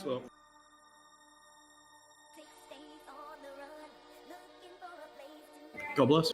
though. God bless.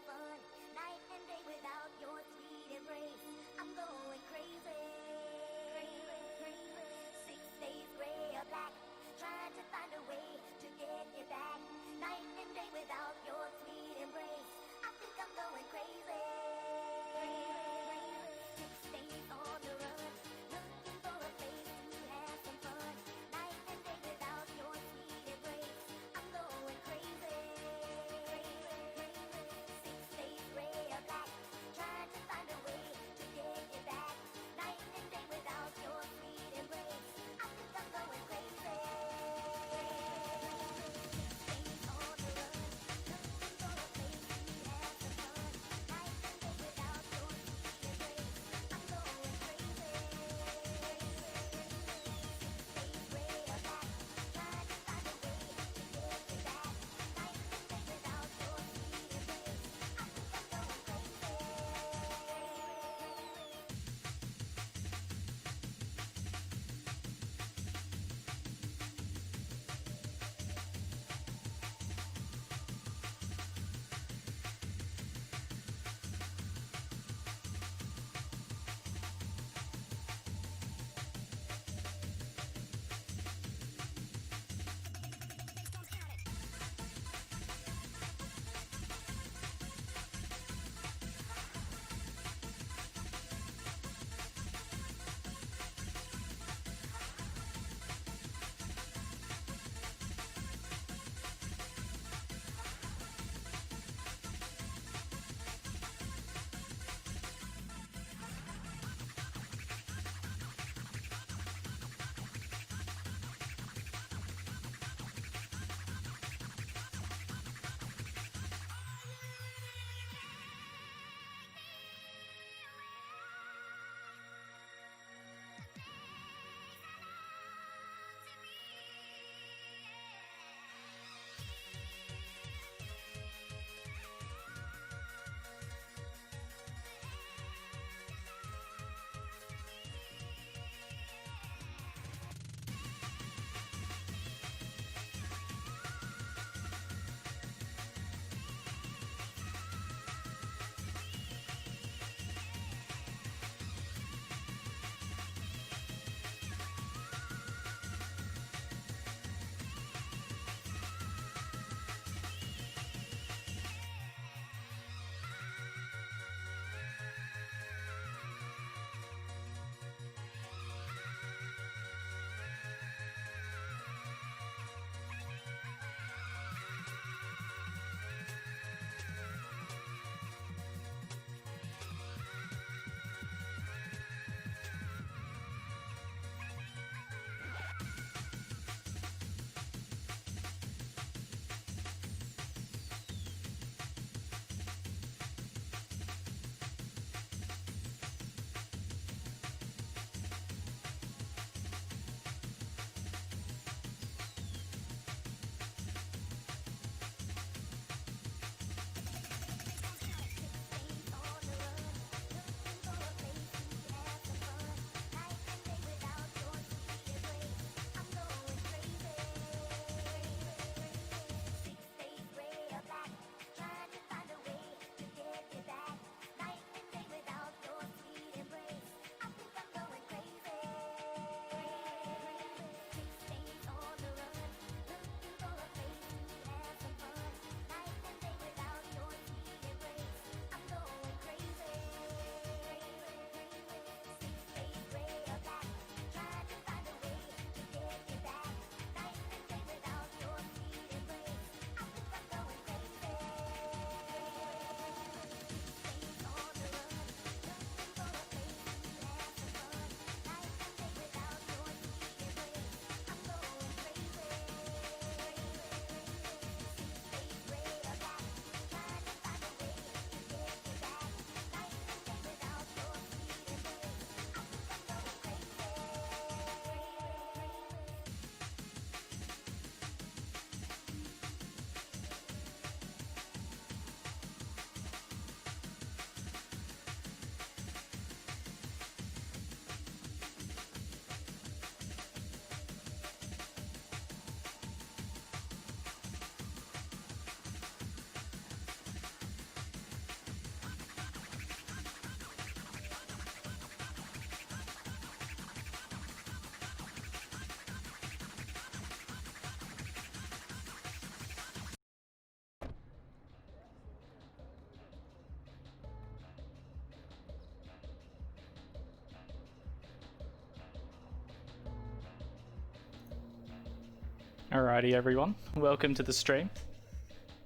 Alrighty everyone, welcome to the stream.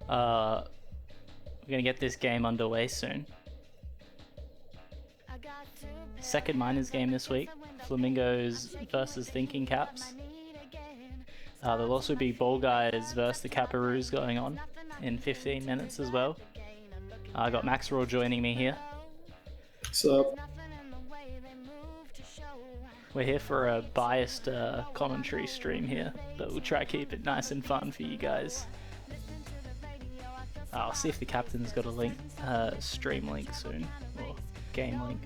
We're gonna get this game underway soon. Second minors game this week, Flumingos versus Thinking Caps. There'll also be Ball Guys versus the Caparoos going on in 15 minutes as well. I got Max Raw joining me here. What's up? We're here for a biased commentary stream here, but we'll try to keep it nice and fun for you guys. I'll see if the captain's got a link, stream link soon, or game link.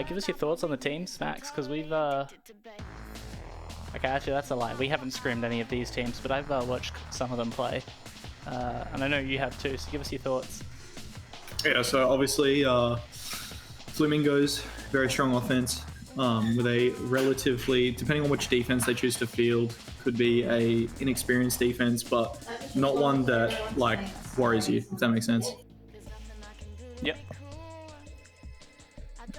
Give us your thoughts on the teams, Max, because we've... Okay, actually that's a lie. We haven't scrimmed any of these teams, but I've watched some of them play. And I know you have too, so give us your thoughts. Yeah, so obviously Flumingos, very strong offense, with a relatively, depending on which defense they choose to field, could be a inexperienced defense, but not one that like worries you, if that makes sense. Yep.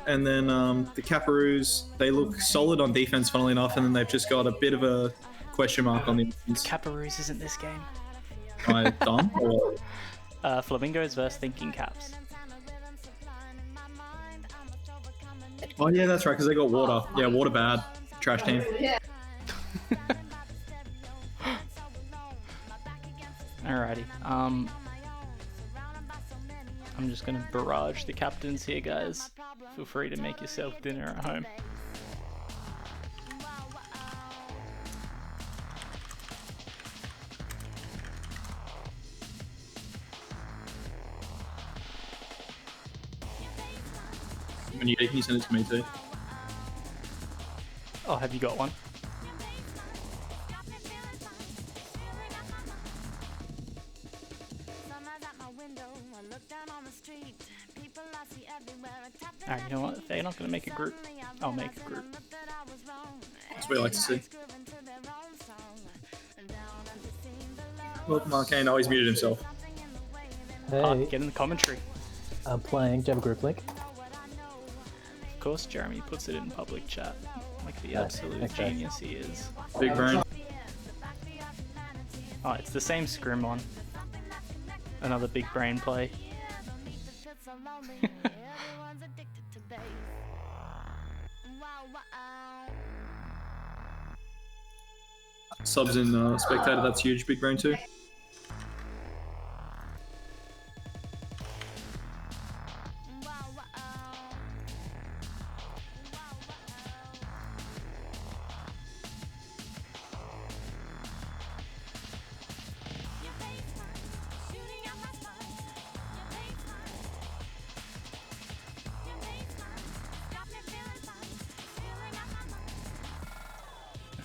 And then the Caparoos, they look solid on defense, funnily enough, and then they've just got a bit of a question mark on the offense. Caparoos isn't this game. Am I done? Or... Flamingos versus Thinking Caps. Oh yeah, that's right, because they got water. Yeah, water bad. Trash team. Alrighty. I'm just gonna barrage the captains here, guys. Feel free to make yourself dinner at home. When you eat, can you send it to me too? Oh, have you got one? Alright, you know what? If they're not going to make a group, I'll make a group. That's what I like to see. Look, Marcane always muted himself. Hey, Get in the commentary. I'm playing. Do you have a group link? Of course, Jeremy puts it in public chat, like the absolute okay. genius he is. Big brain. Oh, it's the same scrim one. Another big brain play. Subs in spectator, that's huge. Big brain too.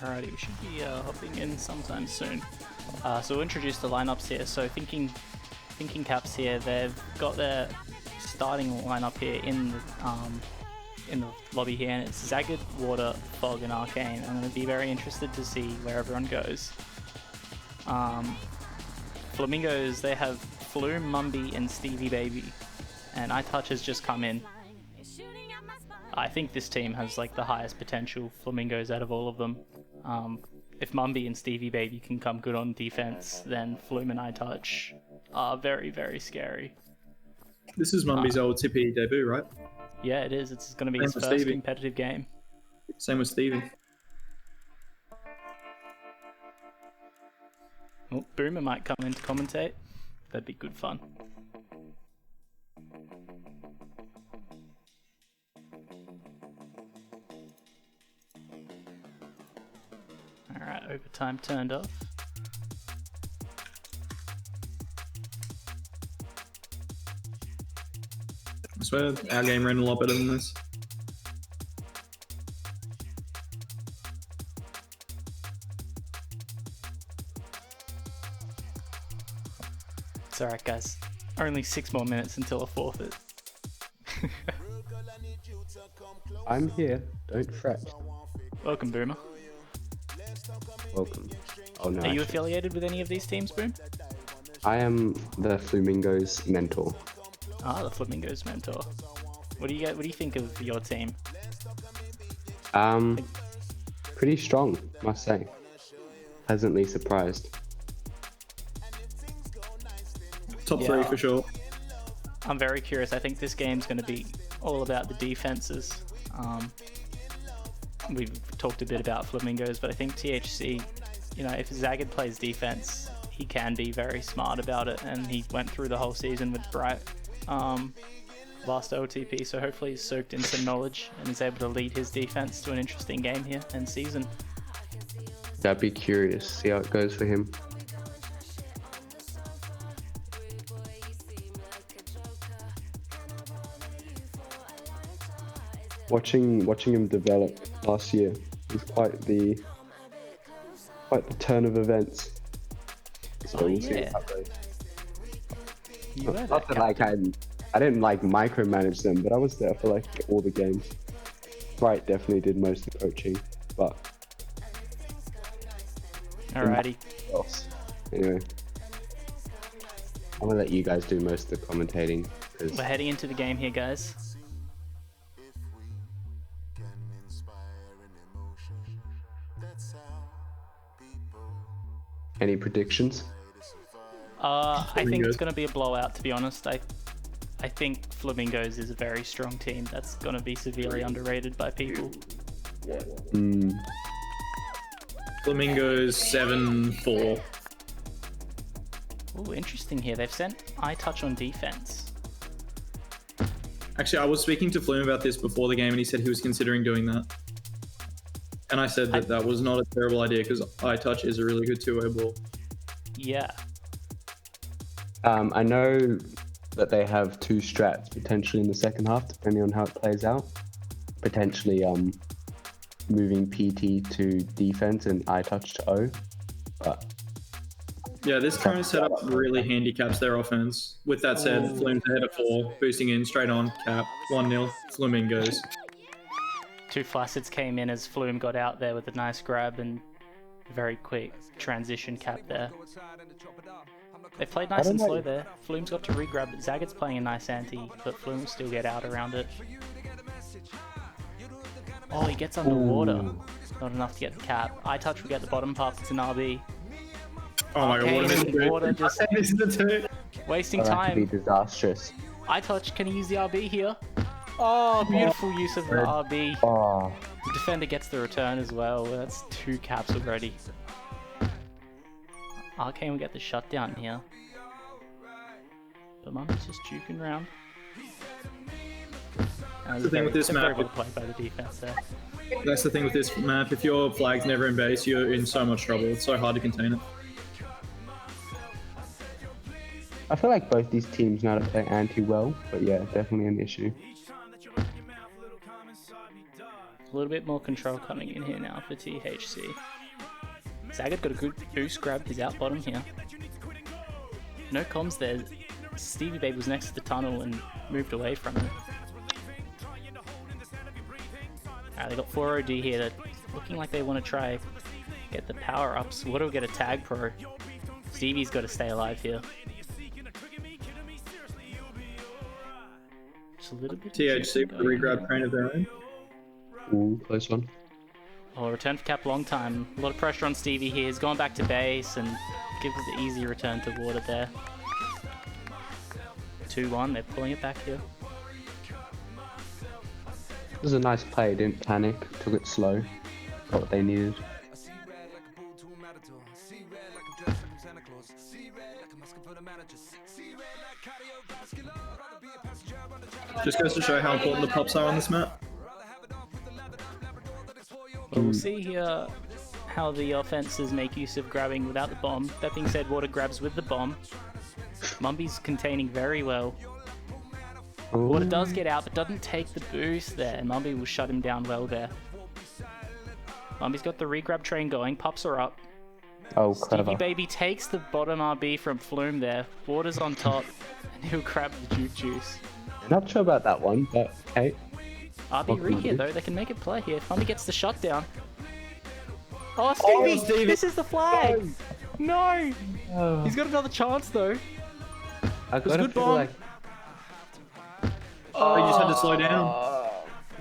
Alrighty, we should be hopping in sometime soon. So we'll introduce the lineups here. So Thinking Caps here, they've got their starting lineup here in the lobby here, and it's Zagged, Water, Fog, and Arcane. I'm going to be very interested to see where everyone goes. Flamingos, they have Flume, Mumby, and Stevie Baby, and iTouch has just come in. I think this team has like the highest potential Flamingos out of all of them. If Mumby and Stevie Baby can come good on defense, then Flume and iTouch are very, very scary. This is Mumby's oLTP debut, right? Yeah, it is. It's going to be Same his with first Stevie. competitive game. Same with Stevie. Oh, Boomer might come in to commentate. That'd be good fun. Alright, overtime turned off. I swear our game ran a lot better than this. It's alright, guys. Only 6 more minutes until a forfeit. I'm here, don't fret. Welcome, Boomer. Welcome. Oh no. Are you affiliated with any of these teams, Boom? I am the Flumingos mentor. Ah, the Flamingos mentor. What do you think of your team? pretty strong, must say. Pleasantly surprised. Top 3 for sure. I'm very curious. I think this game's going to be all about the defenses. We've talked a bit about Flamingos, but I think THC, you know, if Zagged plays defense, he can be very smart about it, and he went through the whole season with Bright last oLTP, so hopefully he's soaked in some knowledge and is able to lead his defense to an interesting game here and season. I'd be curious, see how it goes for him. Watching him develop last year was quite the turn of events. So we'll see yeah. how that goes. You were Not that that like I didn't like micromanage them, but I was there for like all the games. Bright definitely did most of the coaching, but Alrighty. else. Anyway, I'm gonna let you guys do most of the commentating. We're heading into the game here, guys. Any predictions? I think it's going to be a blowout, to be honest. I think Flamingos is a very strong team that's going to be severely underrated by people. Flamingos 7-4. Oh, interesting here. They've sent iTouch on defense. Actually, I was speaking to Flume about this before the game, and he said he was considering doing that. And I said that that was not a terrible idea because iTouch is a really good two-way ball. Yeah. I know that they have two strats potentially in the second half, depending on how it plays out. Potentially moving PT to defense and iTouch to O. But yeah, this current setup really handicaps their offense. With that said, Flume's ahead of 4, boosting in straight on, cap, 1-0, Flamingos. Two Flacids came in as Flume got out there with a nice grab and very quick transition cap there. They played nice and slow there. Flume's got to re-grab, but Zagged's playing a nice anti, but Flume will still get out around it. Oh, he gets underwater. Ooh. Not enough to get the cap. iTouch will get the bottom puff. It's an RB. Oh my god, what a Okay, missed water just wasting that could be time. disastrous. iTouch, can he use the RB here? Oh, beautiful use of the RB. Oh, The defender gets the return as well. That's 2 caps already. Arcane will get the shutdown here. But Mummy's just juking around. The thing with this very map, well played by the defense there. that's the thing with this map. If your flag's never in base, you're in so much trouble. It's so hard to contain it. I feel like both these teams know how to play anti well, but yeah, definitely an issue. A little bit more control coming in here now for THC. Zagged got a good boost grab. He's out bottom here. No comms there. Stevie Babe was next to the tunnel and moved away from it. Alright, they got 4 OD here. They're looking like they want to try get the power ups. Water will get a tag pro. Stevie's got to stay alive here. Just a little bit. THC with the regrab train of their own. Ooh, close one. Oh, return for cap long time. A lot of pressure on Stevie here. He's going back to base and gives the easy return to water there. 2-1, they're pulling it back here. It was a nice play, didn't panic, took it slow, got what they needed. Just goes to show how important the pups are on this map. But we'll see here how the offenses make use of grabbing without the bomb. That being said, Water grabs with the bomb. Mumby's containing very well. Water does get out, but doesn't take the boost there. Mumby will shut him down well there. Mumby's got the re-grab train going. Pups are up. Oh, Stevie clever. Baby takes the bottom RB from Flume there. Water's on top, and he'll grab the juke juice. Not sure about that one, but okay. RB re here though, they can make it play here. Mumby gets the shutdown. Oh, Stevie! This is the flag! No! He's got another chance though. I was a gotta good feel bomb. like Oh, he just had to slow down.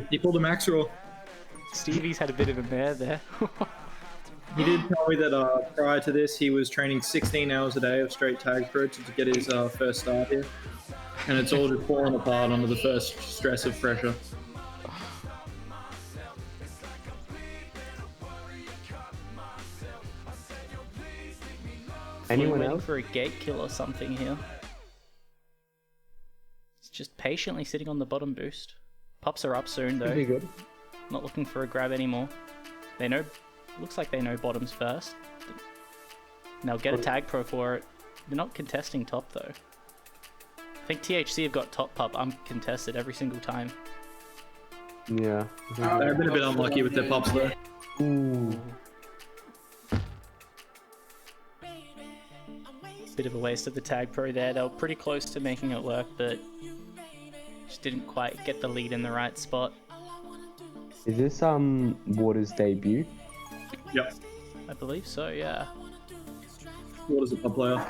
He pulled a max roll. Stevie's had a bit of a mare there. He did tell me that prior to this, he was training 16 hours a day of straight tag pro to get his first start here. And it's all just falling apart under the first stress of pressure. Anyone Waiting else? for a gate kill or something here. It's just patiently sitting on the bottom boost. Pops are up soon though. Could be good. Not looking for a grab anymore. They know, looks like they know bottoms first. And they'll get a tag pro for it. They're not contesting top though. I think THC have got top pup uncontested every single time. Yeah. They've been a bit unlucky with their pops though. Ooh. Bit of a waste of the tag pro there. They were pretty close to making it work, but just didn't quite get the lead in the right spot. Is this Water's debut? Yep. I believe so, yeah. What is a pub player?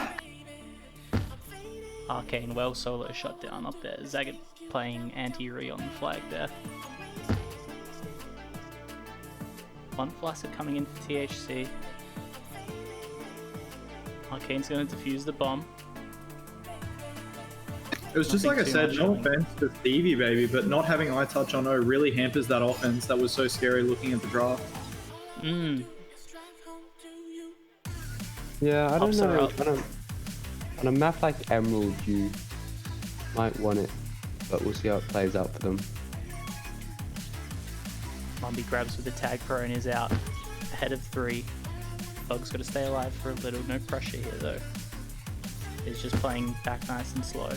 Arcane well solo shutdown up there. Zagat playing anti-re on the flag there. One flaccid coming in for THC. Arcane's going to defuse the bomb. It was just like I Nothing too said, much no on him. offense to Stevie, baby, but not having eye touch on O really hampers that offense that was so scary looking at the draft. Yeah, I don't Pops are know. up. On a map like Emerald, you might want it, but we'll see how it plays out for them. Mumby grabs with the tag pro and is out. Ahead of 3. Bug's got to stay alive for a little. No pressure here though. He's just playing back nice and slow.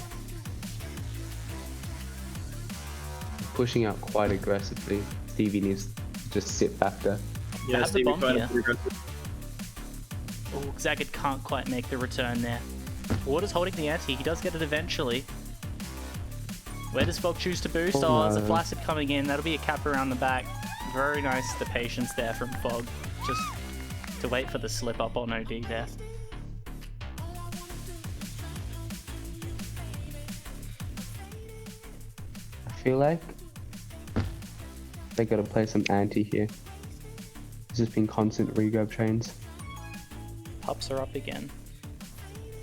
Pushing out quite aggressively. Stevie needs to just sit back there. Yeah, have the Stevie bomb played here. pretty aggressive. Oh, Zagat can't quite make the return there. Water's holding the ante. He does get it eventually. Where does Fog choose to boost? Oh, There's a no. flaccid coming in. That'll be a cap around the back. Very nice, the patience there from Fog. Just to wait for the slip up on OD there. I feel like they gotta play some anti here. It's just been constant regrab trains. Pups are up again.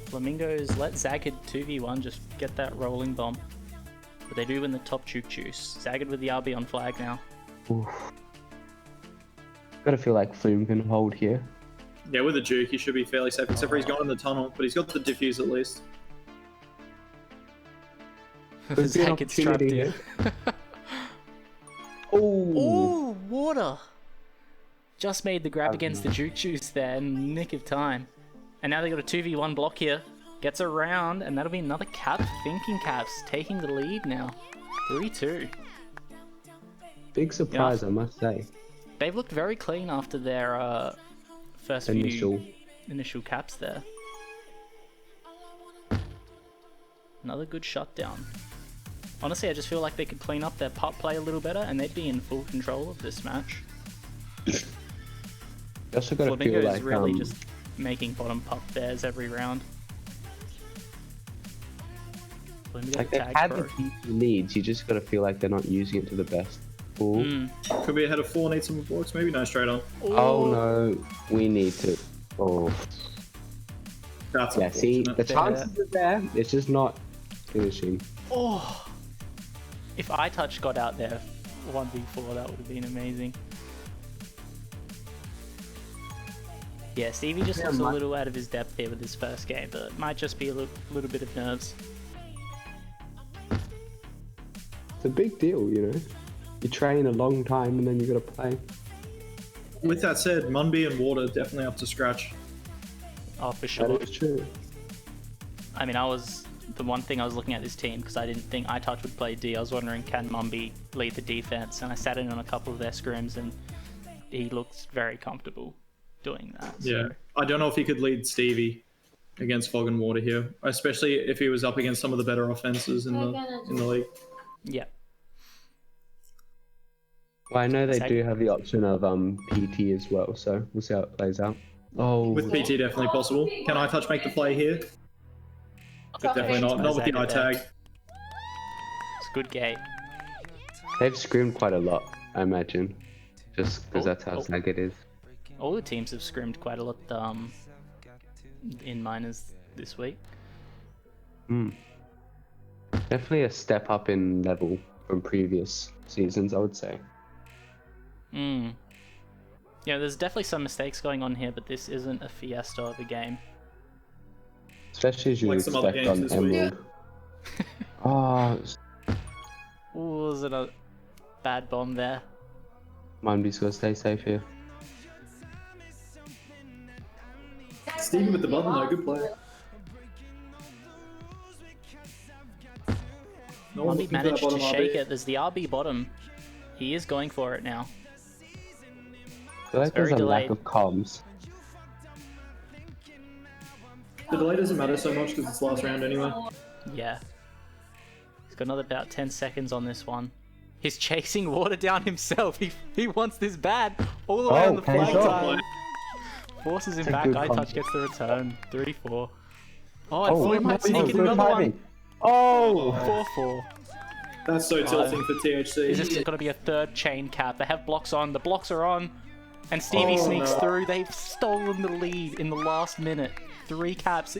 Flamingos let Zagged 2v1 just get that rolling bomb. But they do win the top juke juice. Zagged with the RB on flag now. Oof. Gotta feel like Flume can hold here. Yeah, with a juke, he should be fairly safe, except for he's gone in the tunnel, but he's got the diffuse at least. There's an Zagged's trapped opportunity in. Oh, Ooh, Water! Just made the grab against the juke juice there in the nick of time. And now they got a 2v1 block here. Gets around, and that'll be another cap for Thinking Caps, taking the lead now. 3-2. big surprise, I must say. They've looked very clean after their first Initial. few initial caps there. Another good shutdown. Honestly, I just feel like they could clean up their pup play a little better, and they'd be in full control of this match. You also gotta feel Flumingos like really just making bottom pup bears every round. Flamingo like they've tag had pro. the deep leads. You just gotta feel like they're not using it to the best. Ooh. Could be ahead of 4, need some blocks, maybe no straight on. Oh no, we need to. Oh, That's yeah. See, unfortunate. the chances are there. It's just not finishing. Oh! If iTouch got out there 1v4, that would have been amazing. Yeah, Stevie just looks a little out of his depth here with his first game, but it might just be a little bit of nerves. It's a big deal, you know. You train a long time and then you gotta play. With that said, Munby and Water definitely up to scratch. Oh, for sure. That is true. I mean, the one thing I was looking at this team because I didn't think iTouch would play D. I was wondering, can Mumby lead the defense? And I sat in on a couple of their scrims, and he looks very comfortable doing that. Yeah, So. I don't know if he could lead Stevie against Fog and Water here, especially if he was up against some of the better offenses in the league. Yeah. Well, I know they Exactly. do have the option of PT as well, so we'll see how it plays out. Oh, With PT definitely possible. Can iTouch make the play here? Definitely not. Not with the eye tag. It's a good gate. they've screamed quite a lot, I imagine. just because that's how snag it is. All the teams have scrimmed quite a lot in minors this week. Definitely a step up in level from previous seasons, I would say. Yeah, there's definitely some mistakes going on here, but this isn't a fiesta of a game. Especially as you Like some other expect games on this week. Emerald. Oh, Ooh, was it a bad bomb there? Mumby's gotta stay safe here. Stevie with the button though, good play. No one's Mumby looking for that managed to bottom shake RB. it. There's the RB bottom. He is going for it now. I feel like there's a very lack delayed. of comms. The delay doesn't matter so much because it's last round anyway. Yeah. He's got another about 10 seconds on this one. He's chasing water down himself. He wants this bad. All the way on the pays flag off. side. Forces him It's a back. good Eye combo. touch gets the return. 3-4. Oh, and Oh, Flume might sneak in good another timing. one. Oh! 4-4. That's so tilting for THC. Is this going to be a third chain cap? They have blocks on. The blocks are on. And Stevie Oh, sneaks no. through. They've stolen the lead in the last minute. 3 caps.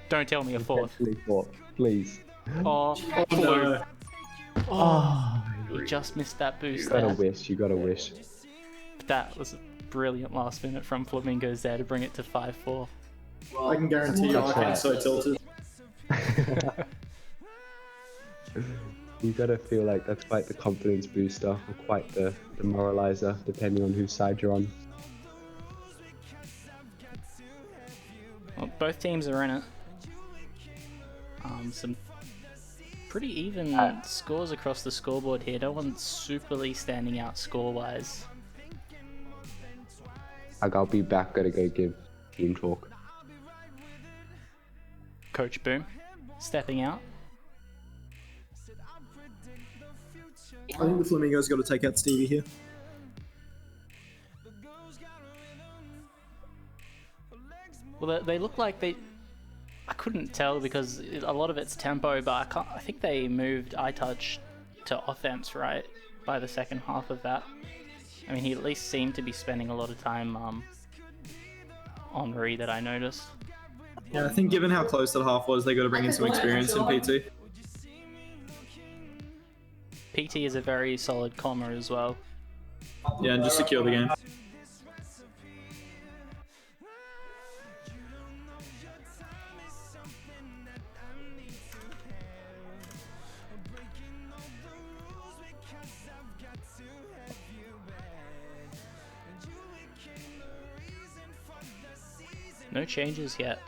Don't tell me a fourth. Potentially fourth, please. Oh, Oh, Flume. no. Oh, he just missed that You boost gotta there. wish, you gotta wish. That was a brilliant last minute from Flumingos there to bring it to 5-4. I can guarantee you, That's Arcane's so right. tilted. You gotta feel like that's quite the confidence booster, or quite the moralizer, depending on whose side you're on. Well, both teams are in it. Some pretty even scores across the scoreboard here. No one's superly standing out score-wise. Like, I'll be back, gotta go give team talk. Coach Boom stepping out. I think the Flamingo's got to take out Stevie here. Well, they look like they... I couldn't tell because a lot of it's tempo, but I think they moved iTouch to offense, right? By the second half of that. I mean, he at least seemed to be spending a lot of time on Re that I noticed. Yeah, I think given how close that half was, they got to bring in some experience in PT. PT is a very solid comma as well. Yeah, and just secure the game. No changes yet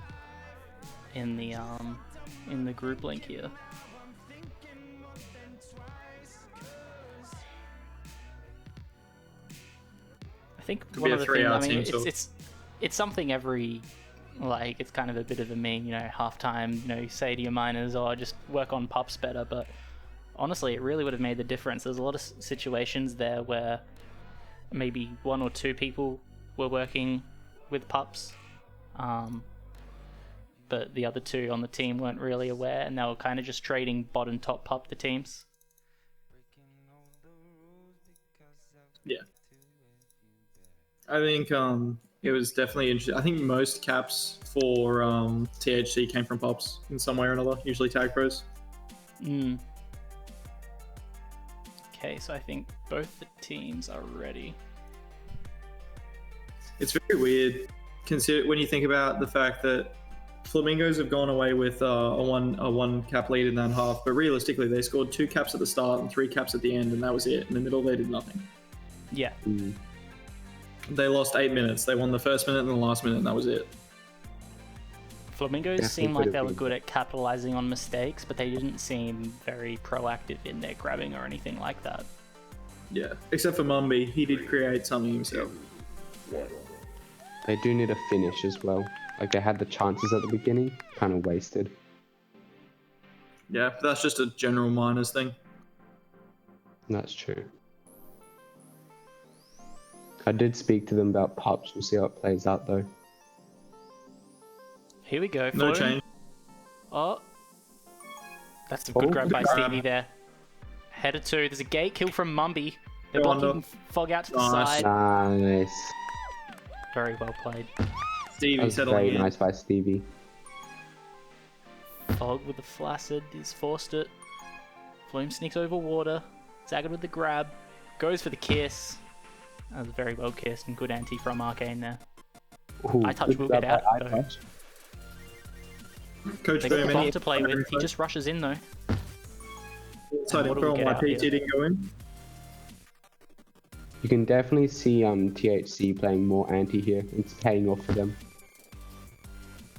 in the group link here. I think Could one be a of the things, I 3-hour mean, team talk. it's something every, like, it's kind of a bit of a meme, you know, halftime, you know, you say to your miners, oh, just work on pups better, but honestly, it really would have made the difference. There's a lot of situations there where maybe 1 or 2 people were working with pups, but the other 2 on the team weren't really aware, and they were kind of just trading bot and top pup the teams. Yeah. I think it was definitely interesting. I think most caps for THC came from pops in some way or another, usually tag pros. Okay, so I think both the teams are ready. It's very weird consider when you think about the fact that Flamingos have gone away with a one cap lead in that half, but realistically they scored 2 caps at the start and 3 caps at the end, and that was it. In the middle they did nothing. Yeah. They lost 8 minutes. They won the first minute and the last minute, and that was it. Flamingos Definitely seemed like could they have were been. good at capitalizing on mistakes, but they didn't seem very proactive in their grabbing or anything like that. Yeah, except for Mumby, he did create something himself. They do need a finish as well. Like, they had the chances at the beginning, kind of wasted. Yeah, but that's just a general minors thing. That's true. I did speak to them about pups. We'll see how it plays out, though. Here we go. No Flume. change. Oh. That's a good Oh, grab good by grab. Stevie there. Header 2. There's a gate kill from Mumby. They're Go on, blocking Fog out to the Nice. side. Nice. Very well played. That Stevie was settling very in. nice by Stevie. Fog with the flaccid, he's forced it. Flume sneaks over water. Zagged with the grab. Goes for the kiss. That was very well kissed and good anti from Arcane there. Ooh, I touch good will grab get by out, though. iTouch. Coach They got the Boom, bomb any to play with. He just rushes in though. side What do we info on get why out PT here? didn't go in. You can definitely see THC playing more anti here. It's paying off for them.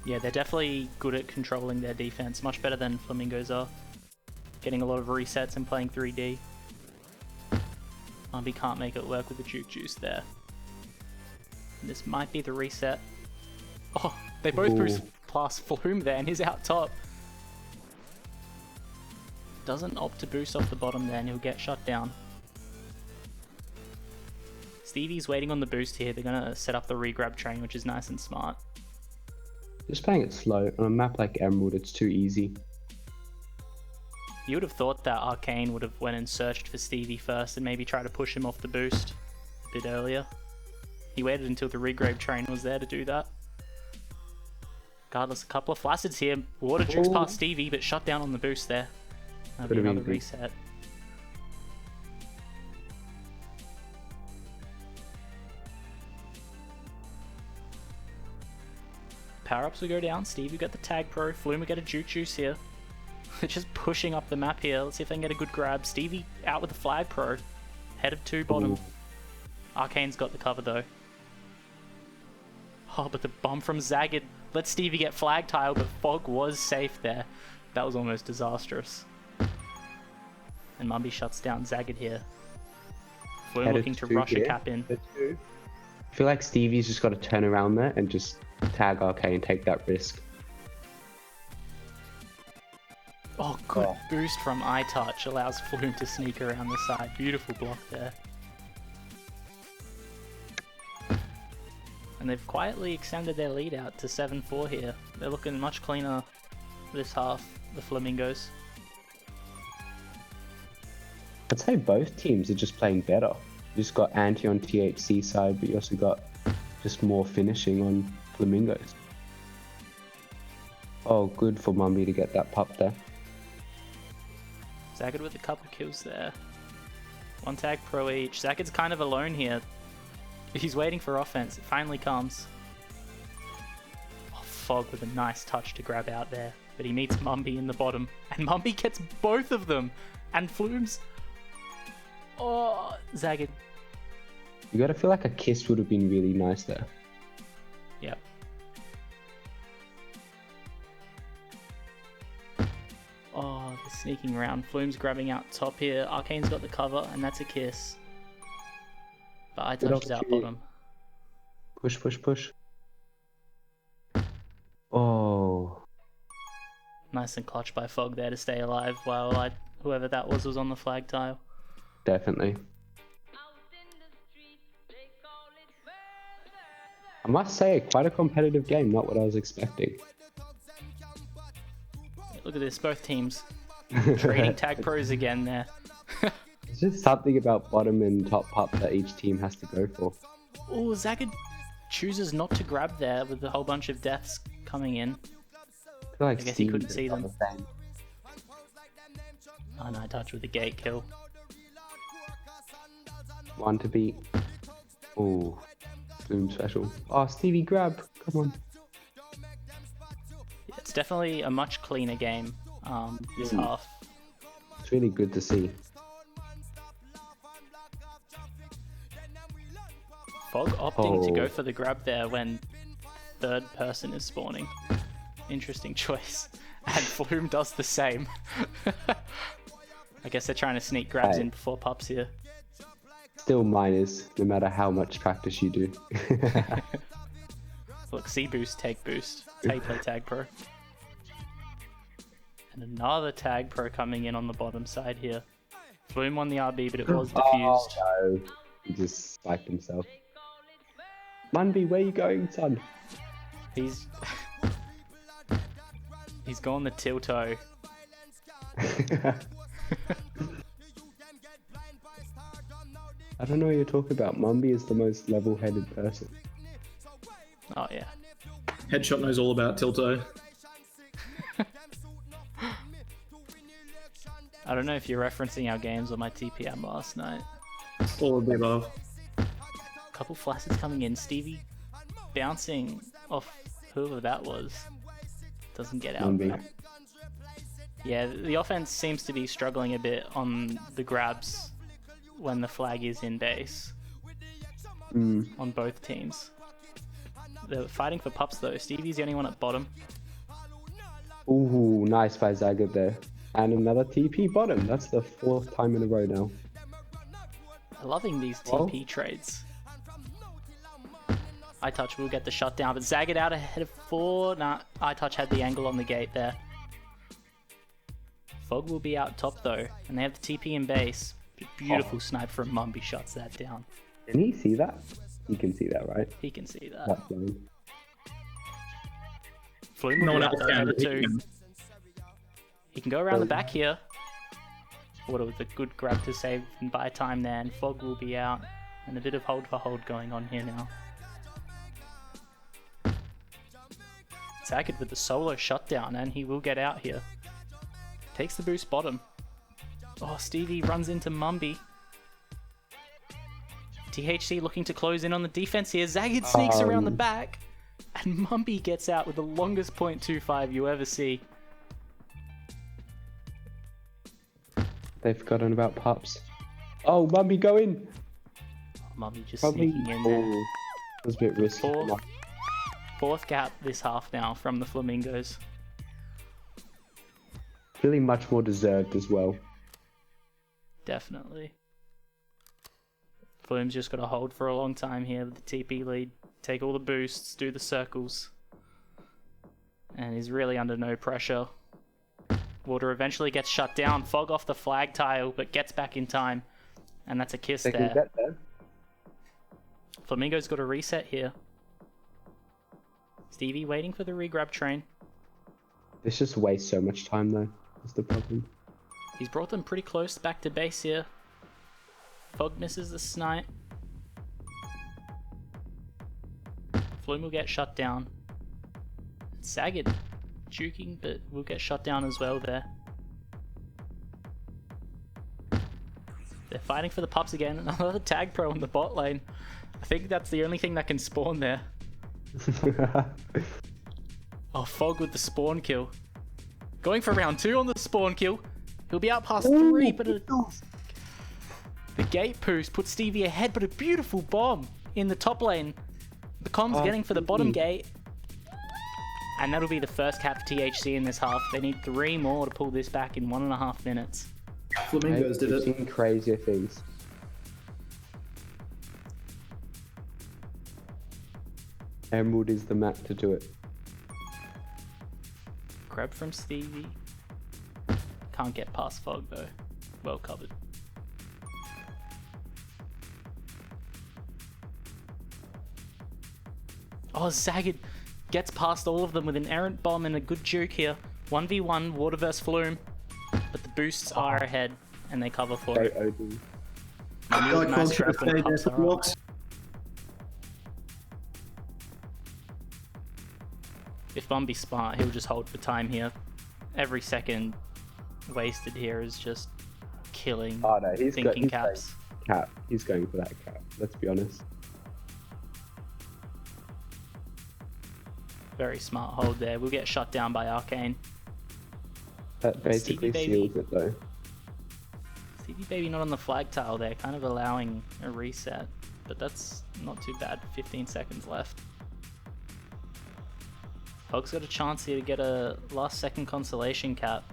Yeah, they're definitely good at controlling their defense. Much better than Flamingos are. Getting a lot of resets and playing 3D. He can't make it work with the Juke Juice there. This might be the reset. Oh, they both Ooh. boost plus Flume there and he's out top. Doesn't opt to boost off the bottom there and he'll get shut down. Stevie's waiting on the boost here. They're gonna set up the regrab train, which is nice and smart. Just playing it slow. On a map like Emerald, it's too easy. You would have thought that Arcane would have went and searched for Stevie first and maybe try to push him off the boost a bit earlier. He waited until the regrab train was there to do that. Regardless, a couple of flacids here. Water jukes Oh. past Stevie, but shut down on the boost there. That'll be Could've been another good. reset. Power-ups will go down. Stevie got the tag pro. Flume will get a juke juice here. They're just pushing up the map here. Let's see if they can get a good grab. Stevie out with the flag pro. Head of 2 bottom. Ooh. Arcane's got the cover though. Oh, but the bomb from Zagged let Stevie get flag tile, but Fog was safe there. That was almost disastrous. And Mumby shuts down Zagged here. Flume Headed looking to two rush a here. cap in. I feel like Stevie's just got to turn around there and just tag Arcane and take that risk. Oh, good boost from iTouch allows Flume to sneak around the side. Beautiful block there. And they've quietly extended their lead out to 7-4 here. They're looking much cleaner this half, the Flamingos. I'd say both teams are just playing better. You just got anti on THC side, but you also got just more finishing on Flumingos. Oh, good for Mumby to get that pup there. Zagged with a couple kills there. One tag pro each. Zagged's kind of alone here. He's waiting for offense. It finally comes. Oh, Fog with a nice touch to grab out there. But he meets Mumby in the bottom. And Mumby gets both of them. And Flume's... Oh, Zagged. You gotta feel like a kiss would have been really nice there. Yep. Oh, they're sneaking around. Flume's grabbing out top here. Arcane's got the cover, and that's a kiss. But I Good touched out opportunity. bottom. Push, push, push. Oh, Nice and clutch by Fog there to stay alive while whoever that was on the flag tile. definitely. I must say, quite a competitive game, not what I was expecting. Look at this, both teams trading tag pros again there. It's just something about bottom and top pup that each team has to go for. Oh, Zagged chooses not to grab there with a whole bunch of deaths coming in. I feel like I guess he Stevie couldn't did see them. the same. Oh no, touch with the gate kill. One to beat. Oh, Bloom special. Oh, Stevie grab. Come on. It's definitely a much cleaner game this half. It's really good to see. Fog opting to Oh. go for the grab there when third person is spawning. Interesting choice. And Flume does the same. I guess they're trying to sneak grabs in before pups here. Still minors, no matter how much practice you do. Look, C boost, take boost. That's how you play tag pro. And another tag pro coming in on the bottom side here. Flume won the RB, but it was diffused. Oh no, he just spiked himself. Munby, where you going, son? He's he's gone the tilto. I don't know what you're talking about. Mumby is the most level-headed person. Oh yeah. Headshot knows all about Tilto. I don't know if you're referencing our games or my TPM last night. All of the above. Couple flashes coming in. Stevie bouncing off whoever that was. Doesn't get out. Mumby. Yeah, the offense seems to be struggling a bit on the grabs when the flag is in base on both teams. They're fighting for pups though. Stevie's the only one at bottom. Ooh, nice by Zagat there. And another TP bottom. That's the 4th time in a row now. Loving these TP trades. iTouch will get the shutdown, but Zagat out ahead of 4. Nah, iTouch had the angle on the gate there. Fog will be out top though, and they have the TP in base. Beautiful snipe from Mumby shuts that down. Can he see that? He can see that, right? He can see that. That's fine. Flume will No be one out else though, can. over He 2. can. He can go around the back here. What was a good grab to save and buy time there, and Fog will be out. And a bit of hold for hold going on here now. Zagat with the solo shutdown, and he will get out here. Takes the boost bottom. Oh, Stevie runs into Mumby. THC looking to close in on the defense here. Zagat sneaks around the back, and Mumby gets out with the longest .25 you ever see. They've forgotten about pups. Oh, Mumby, go in! Mumby just Probably. sneaking in there. Oh, that was a bit risky. Fourth gap this half now from the Flamingos. Feeling much more deserved as well. Definitely. Flume's just got to hold for a long time here with the TP lead. Take all the boosts, do the circles. And he's really under no pressure. Water eventually gets shut down. Fog off the flag tile, but gets back in time. And that's a kiss They can there. get there. Flamingo's got a reset here. Stevie waiting for the regrab train. This just wastes so much time though. That's the problem. He's brought them pretty close back to base here. Fog misses the snipe. Flume will get shut down. Zagat juking, but will get shut down as well there. They're fighting for the pups again. Another tag pro in the bot lane. I think that's the only thing that can spawn there. Oh, Fog with the spawn kill. Going for round 2 on the spawn kill. He'll be out past 3, but the gate boost puts Stevie ahead, but a beautiful bomb in the top lane. The comms getting for the bottom gate. And that'll be the first cap for THC in this half. They need 3 more to pull this back in 1.5 minutes. Flamingos did I've it. seen crazier things. Emerald is the map to do it. Grab from Stevie. Can't get past Fog though. Well covered. Oh, Zagat gets past all of them with an errant bomb and a good juke here. 1v1, Water vs Flume. But the boosts are ahead and they cover for Great it. OD. Mummy with a nice grab when pups are up. If Mumby's smart, he'll just hold for time here. Every second wasted here is just killing Oh no, he's thinking going caps. cap. He's going for that cap. Let's be honest. Very smart hold there. We'll get shut down by Arcane. That basically Stevie seals it though. Stevie Baby not on the flag tile there, kind of allowing a reset. But that's not too bad. 15 seconds left. Fog's got a chance here to get a last second consolation cap.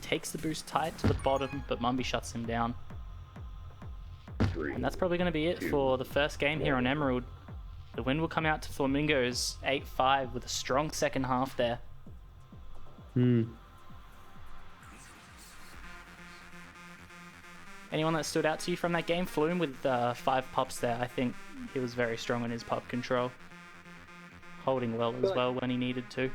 Takes the boost tight to the bottom, but Mumby shuts him down. And that's probably going to be it for the first game here on Emerald. The win will come out to Flamingos 8-5 with a strong second half there. Anyone that stood out to you from that game? Flume with 5 pups there. I think he was very strong in his pup control. Holding well as well when he needed to.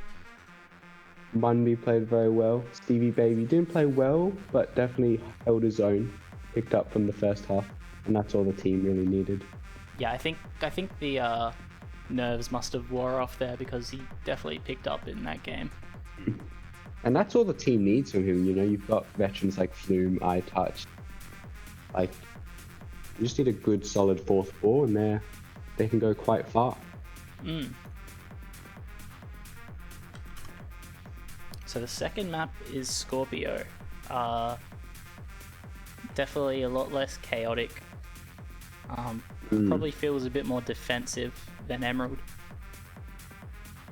Munby played very well. Stevie Baby didn't play well, but definitely held his own. Picked up from the first half. and that's all the team really needed. Yeah, I think the nerves must have wore off there because he definitely picked up in that game. And that's all the team needs from him. You know, you've got veterans like Flume, iTouch. Like, you just need a good, solid fourth ball, and they can go quite far. So the second map is Scorpio. Definitely a lot less chaotic. Probably feels a bit more defensive than Emerald.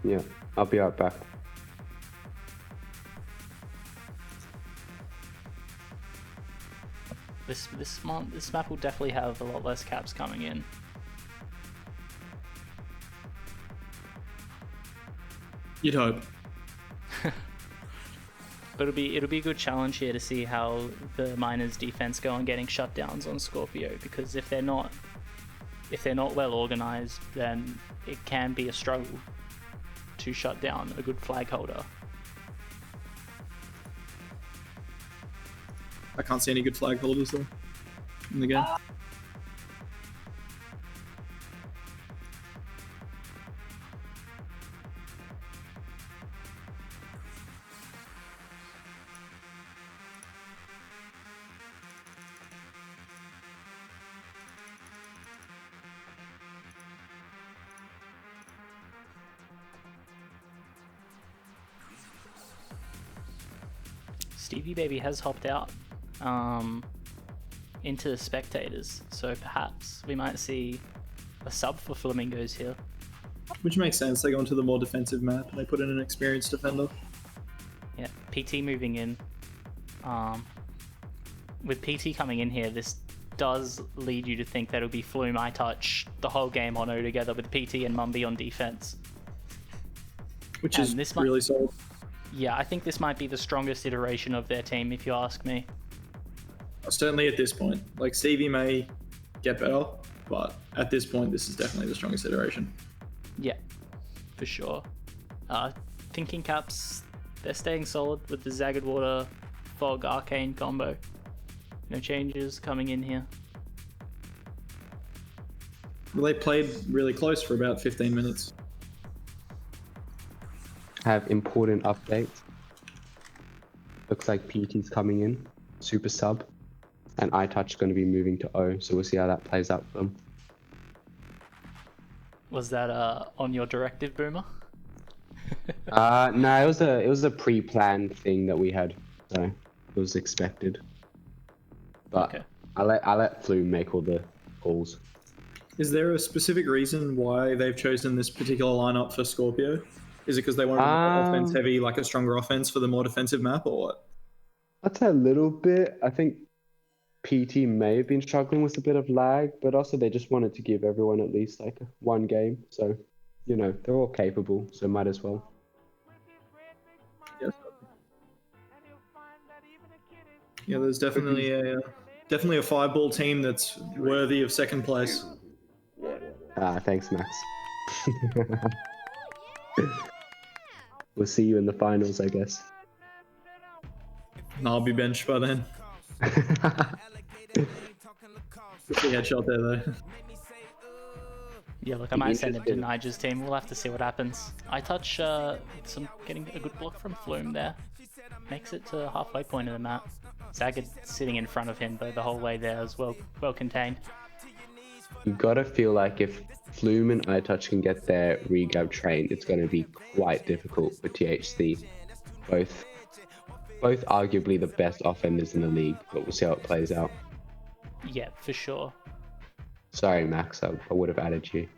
Yeah, I'll be right back. This map will definitely have a lot less caps coming in. You'd hope. But it'll be a good challenge here to see how the miners' defense go on getting shutdowns on Scorpio, because if they're not well organized, then it can be a struggle to shut down a good flag holder. I can't see any good flag holders though in the game. Stevie Baby has hopped out into the spectators, so perhaps we might see a sub for Flumingos here. Which makes sense. They go into the more defensive map and they put in an experienced defender. Yeah, PT moving in. With PT coming in here, this does lead you to think that it'll be Flume, iTouch the whole game on O together with PT and Mumby on defense. Which is really solid. Yeah, I think this might be the strongest iteration of their team, if you ask me. Certainly at this point. Like, Stevie may get better, but at this point, this is definitely the strongest iteration. Yeah, for sure. Thinking Caps, they're staying solid with the Zagged Water Fog Arcane combo. No changes coming in here. Well, they played really close for about 15 minutes. Have important updates. Looks like PT's coming in, super sub, and iTouch is going to be moving to O, so we'll see how that plays out for them. Was that on your directive, Boomer? No, it was a pre-planned thing that we had, so it was expected. But okay. I let Flume make all the calls. Is there a specific reason why they've chosen this particular lineup for Scorpio? Is it because they want to be offense heavy, like a stronger offense for the more defensive map, or what? I'd say a little bit. I think PT may have been struggling with a bit of lag, but also they just wanted to give everyone at least like one game. So, you know, they're all capable, so might as well. Yes. Yeah, there's definitely a five-ball team that's worthy of second place. Thanks, Max. We'll see you in the finals, I guess. I'll be benched by then. Good headshot there, though. Yeah, look, I might send him to Nigel's team. We'll have to see what happens. iTouch, getting a good block from Flume there. Makes it to halfway point of the map. Zagged sitting in front of him, though, the whole way there as well contained. You gotta feel like if Flume and iTouch can get their regab train, it's gonna be quite difficult for THC. Both arguably the best offenders in the league, but we'll see how it plays out. Yeah, for sure. Sorry, Max, I would have added you.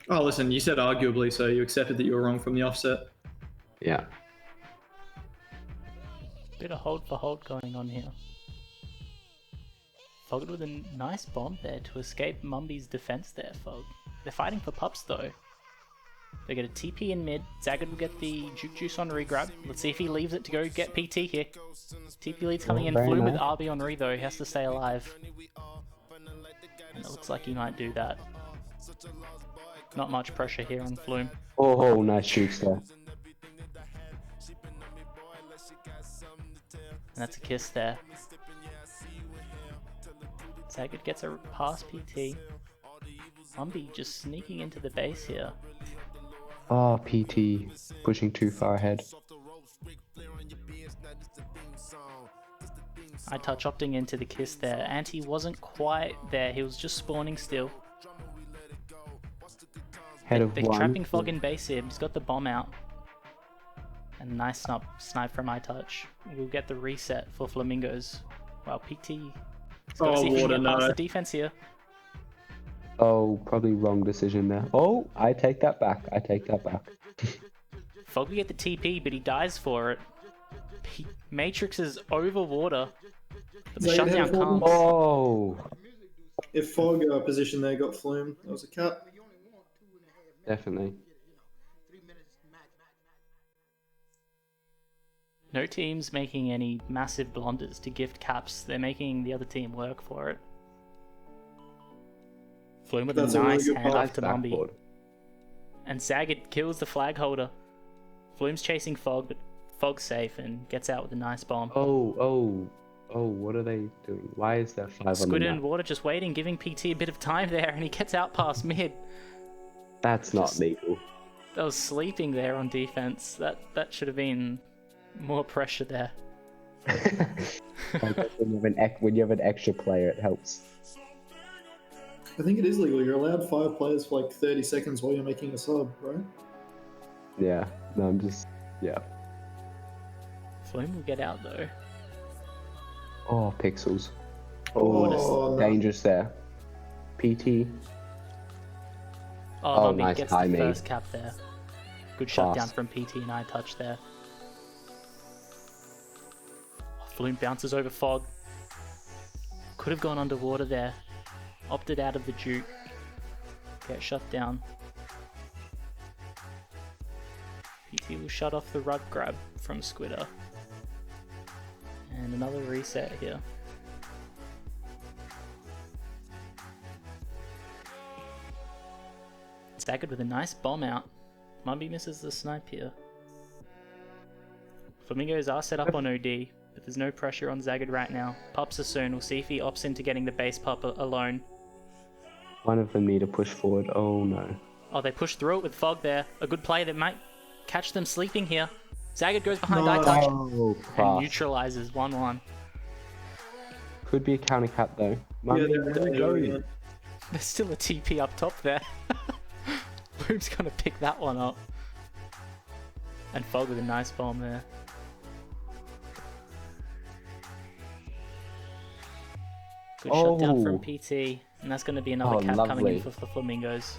Oh, listen, you said arguably, so you accepted that you were wrong from the offset. Yeah. Bit of hold for hold going on here. Fogged with a nice bomb there to escape Mumby's defense there, Fog. They're fighting for pups though. They get a TP in mid. Zagged will get the Juke Juice on regrab. Let's see if he leaves it to go get PT here. TP lead's coming in. Flume with RB on re though. He has to stay alive. And it looks like he might do that. Not much pressure here on Flume. Oh, nice shoots there. And that's a kiss there. Zaggett gets a pass PT. Mumby just sneaking into the base here. Oh, PT pushing too far ahead. I touch opting into the kiss there. Anti wasn't quite there, he was just spawning still. Head of They're one. trapping Fog in base here, he's got the bomb out. And nice snipe from iTouch. We'll get the reset for Flamingos. Wow, PT. He's got to see if he can get past the defense here. Oh, probably wrong decision there. Oh, I take that back. I take that back. Fog will get the TP, but he dies for it. Matrix is over water. But the shutdown comes. Oh, If Fog position there got Flume, that was a cut. definitely. No team's making any massive blunders to gift caps. They're making the other team work for it. Flume with That's a a really nice good handoff pass to Mumby. And Zaggett kills the flag holder. Flume's chasing Fog, but Fog's safe and gets out with a nice bomb. Oh, what are they doing? Why is there 5 on the Squid map? and Water just waiting, giving PT a bit of time there, and he gets out past mid. That's not legal. That was sleeping there on defense. That should have been more pressure there. Like when you have an extra player, it helps. I think it is legal. You're allowed 5 players for like 30 seconds while you're making a sub, right? Yeah, no, I'm just, yeah. Flume will get out though. Oh, pixels. Oh, no. Dangerous there. PT. Oh, Mumby nice gets the timing. first cap there. Good shutdown from PT and iTouch there. Flume bounces over Fog. Could have gone underwater there. Opted out of the Duke. Get shut down. PT will shut off the rug grab from Squidder. And another reset here. Staggered with a nice bomb out. Mumby misses the snipe here. Flamingos are set up on OD, but there's no pressure on Zaggett right now. Pups are soon. We'll see if he opts into getting the base pup alone. One of them need to push forward. Oh no. Oh, they push through it with Fog there. A good play that might catch them sleeping here. Zaggett goes behind No. iTouch Oh, and crap. neutralizes 1-1. Could be a counter cap though. Mummy, Yeah, where are you going? There's still a TP up top there. Boom's gonna pick that one up. And Fog with a nice bomb there. Good shutdown from PT. And that's gonna be another cap coming lovely. in for the Flamingos.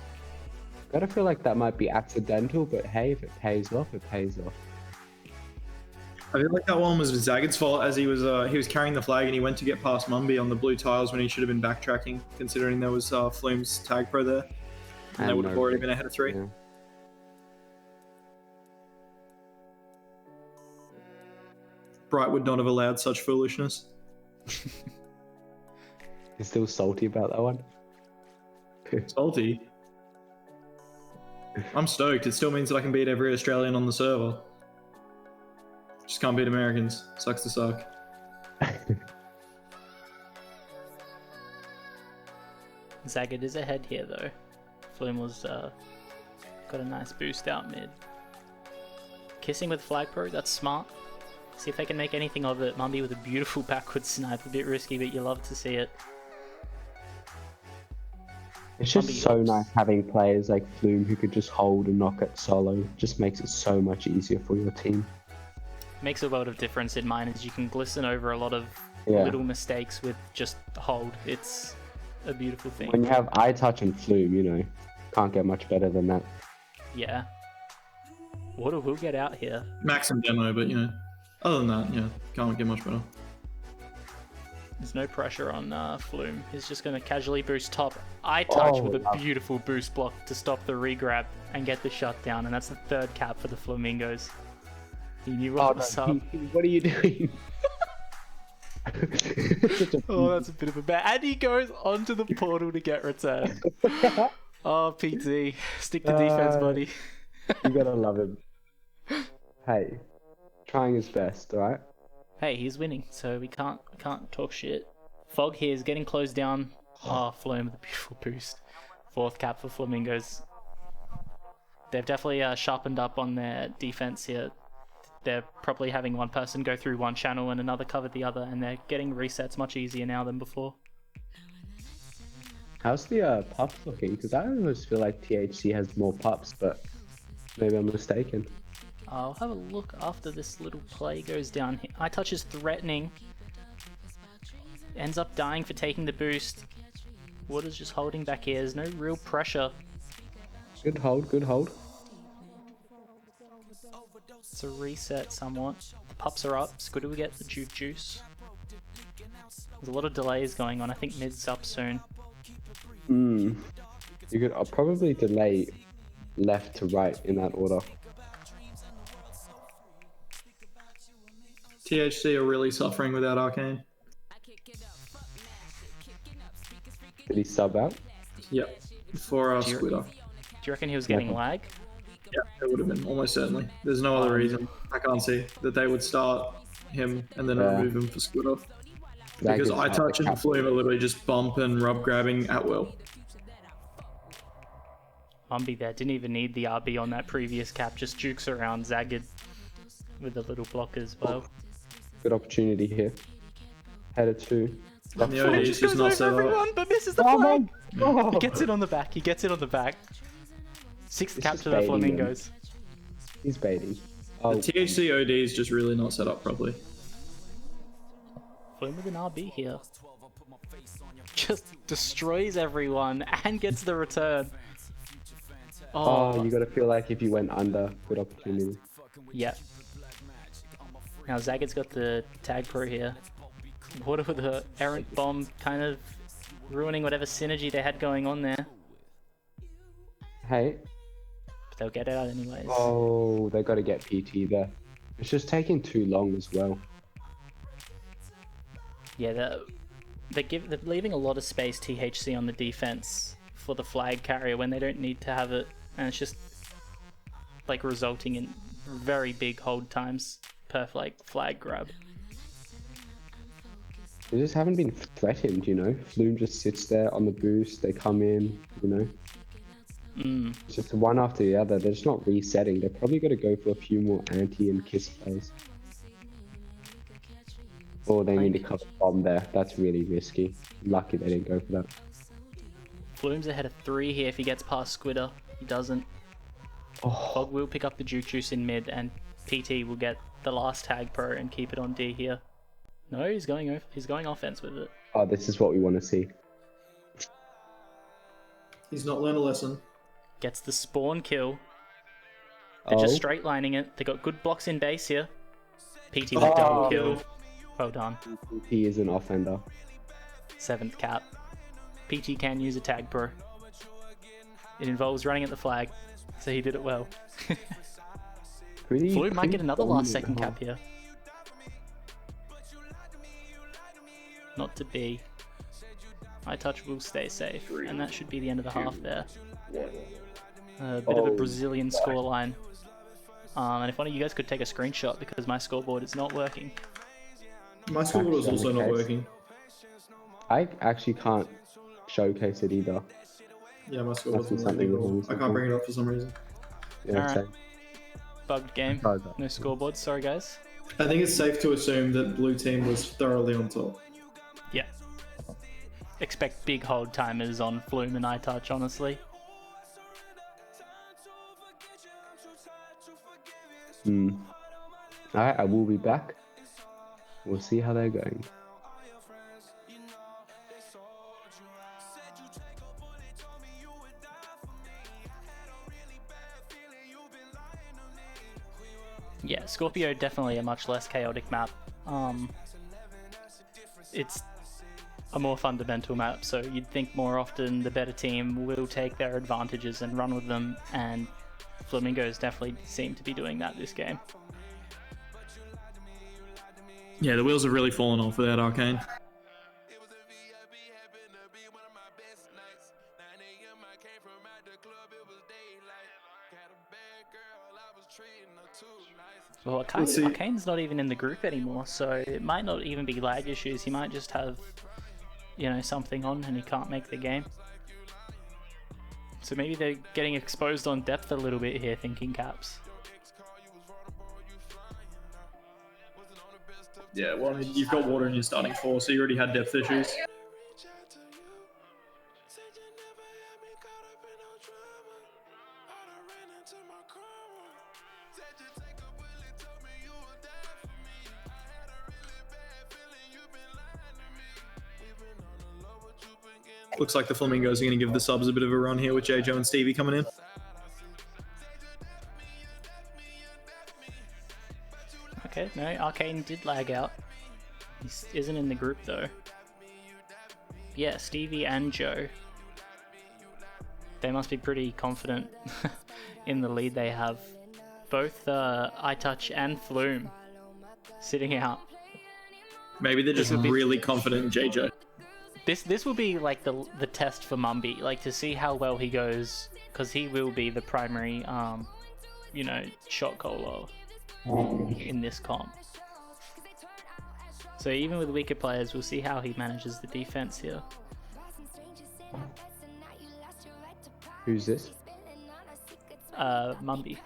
Gotta feel like that might be accidental, but hey, if it pays off, it pays off. I feel like that one was Zaggett's fault as he was carrying the flag and he went to get past Mumby on the blue tiles when he should have been backtracking, considering there was Flume's tag pro there. And they would have no already pick. been ahead of 3. Yeah. Bright would not have allowed such foolishness. You're still salty about that one? Salty. I'm stoked. It still means that I can beat every Australian on the server. Just can't beat Americans. Sucks to suck. Zaggett is ahead here though. Flume was got a nice boost out mid. Kissing with Flag Pro, that's smart. See if they can make anything of it. Mumby with a beautiful backward snipe, a bit risky, but you love to see it. It's just Mumby so ups. nice having players like Flume who could just hold and knock it solo. Just makes it so much easier for your team. Makes a world of difference in mine as you can glisten over a lot of Yeah. little mistakes with just hold. It's a beautiful thing. When you have iTouch and Flume, you know, can't get much better than that. Yeah. Water will get out here. Maxim demo, but other than that, can't get much better. There's no pressure on Flume. He's just going to casually boost top. iTouch with a lovely. beautiful boost block to stop the regrab and get the shutdown. And that's the third cap for the Flamingos. He knew what was up. What are you doing? Such a Oh, that's a bit of a bad. And he goes onto the portal to get returned. Oh, PT. Stick to defense, buddy. You gotta love him. Hey, trying his best, alright? Hey, he's winning, so we can't talk shit. Fog here is getting closed down. Oh, Flume with a beautiful boost. 4th cap for Flamingos. They've definitely sharpened up on their defense here. They're probably having one person go through one channel and another cover the other, and they're getting resets much easier now than before. How's the pups looking? Because I always feel like THC has more pups, but maybe I'm mistaken. I'll have a look after this little play goes down here. iTouch is threatening. Ends up dying for taking the boost. Water's just holding back here. There's no real pressure. Good hold, good hold. It's a reset somewhat. The pups are up. Squid will get the juke juice. There's a lot of delays going on. I think mid's up soon. You could probably delay left to right in that order. THC are really suffering without Arcane. Did he sub out? Yep. For Do you- Squitter. Do you reckon he was getting lag? Yeah, it would have been, almost certainly. There's no other reason I can't see that they would start him and then remove him for Squitter. Because iTouch and Flume are literally just bump and rub grabbing at will. Mumby there didn't even need the RB on that previous cap, just jukes around Zagged with a little block as well. Good opportunity here. Header 2. And the OD is just not set up. Everyone, but misses the flag. He gets it on the back. He gets it on the back. 6th cap is to the baiting him. Flamingos. He's baiting. The Oh, THC OD is just really not set up properly. Flume with an RB here. Just destroys everyone and gets the return. oh, you gotta feel like if you went under, good opportunity. Yeah. Now Zagged's got the tag pro here. Water with the errant bomb kind of ruining whatever synergy they had going on there. Hey. But they'll get it out anyways. Oh, they gotta get PT there. It's just taking too long as well. Yeah, they're leaving a lot of space THC on the defense for the flag carrier when they don't need to have it, and it's just like resulting in very big hold times per like flag grab. They just haven't been threatened, you know? Flume just sits there on the boost, they come in, you know? It's just one after the other, they're just not resetting. They're probably gonna go for a few more anti and kiss plays. Or they need to cover bomb there. That's really risky. Lucky they didn't go for that. Flume's ahead of 3 here if he gets past Squitter. He doesn't. Fog will pick up the juke juice in mid, and PT will get the last tag pro and keep it on D here. No, he's going offense with it. Oh, this is what we want to see. He's not learned a lesson. Gets the spawn kill. They're just straight lining it. They got good blocks in base here. PT with double kill. Well done. He is an offender. 7th cap. PT can use a tag pro. It involves running at the flag, so he did it well. Flume might get another last second cap here. Not to be. iTouch will stay safe, and that should be the end of the half there. A bit of a Brazilian scoreline. And if one of you guys could take a screenshot because my scoreboard is not working. My scoreboard was also not working. I actually can't showcase it either. Yeah, my scoreboard's Must be not something working. wrong with I can't bring it up for some reason. Yeah, Alright. same. Bugged game. Sorry about No scoreboard, sorry guys. I think it's safe to assume that blue team was thoroughly on top. Yeah. Expect big hold timers on Flume and iTouch, honestly. Alright, I will be back. We'll see how they're going. Yeah, Scorpio definitely a much less chaotic map. It's a more fundamental map, so you'd think more often the better team will take their advantages and run with them, and Flamingos definitely seem to be doing that this game. Yeah, the wheels have really fallen off without Arcane. Well, Arcane's not even in the group anymore, so it might not even be lag issues. He might just have you know, something on and he can't make the game. So maybe they're getting exposed on depth a little bit here, thinking Caps. Yeah, well, I mean, you've got water in your starting four, so you already had depth issues. Looks like the Flamingos are going to give the subs a bit of a run here with JJ and Stevie coming in. Okay, no, Arcane did lag out. He isn't in the group though. Yeah, Stevie and Joe. They must be pretty confident in the lead they have. Both iTouch and Flume sitting out. Maybe they're just really confident in JJ. This will be like the test for Mumby, like to see how well he goes, because he will be the primary, you know, shot caller in this comp. So even with weaker players, we'll see how he manages the defense here. Who's this? Mumby.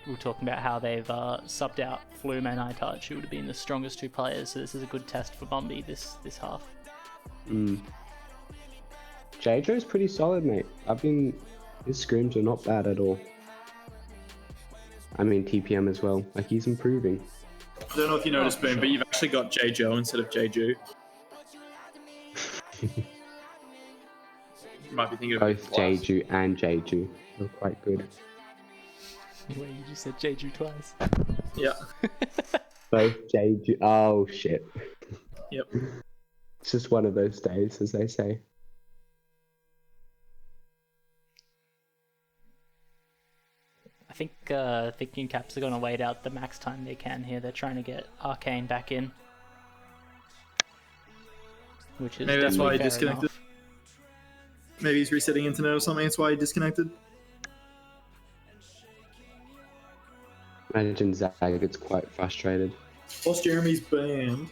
We were talking about how they've subbed out Flume and iTouch, who would have been the strongest two players, so this is a good test for Mumby this half. JJ's pretty solid, mate. His scrims are not bad at all. I mean TPM as well, like he's improving. I don't know if you noticed, Boom, but you've actually got JJo instead of JJu. You might be thinking of Both Jeju and Jeju are quite good. Wait, you just said Jeju twice. Yeah. Both Jeju. Oh shit. Yep. It's just one of those days, as they say. I think thinking Caps are going to wait out the max time they can here. They're trying to get Arcane back in. Which is maybe that's why he fair disconnected. enough. Maybe he's resetting internet or something, that's why he disconnected. Imagine Zag gets quite frustrated. Boss Jeremy's banned.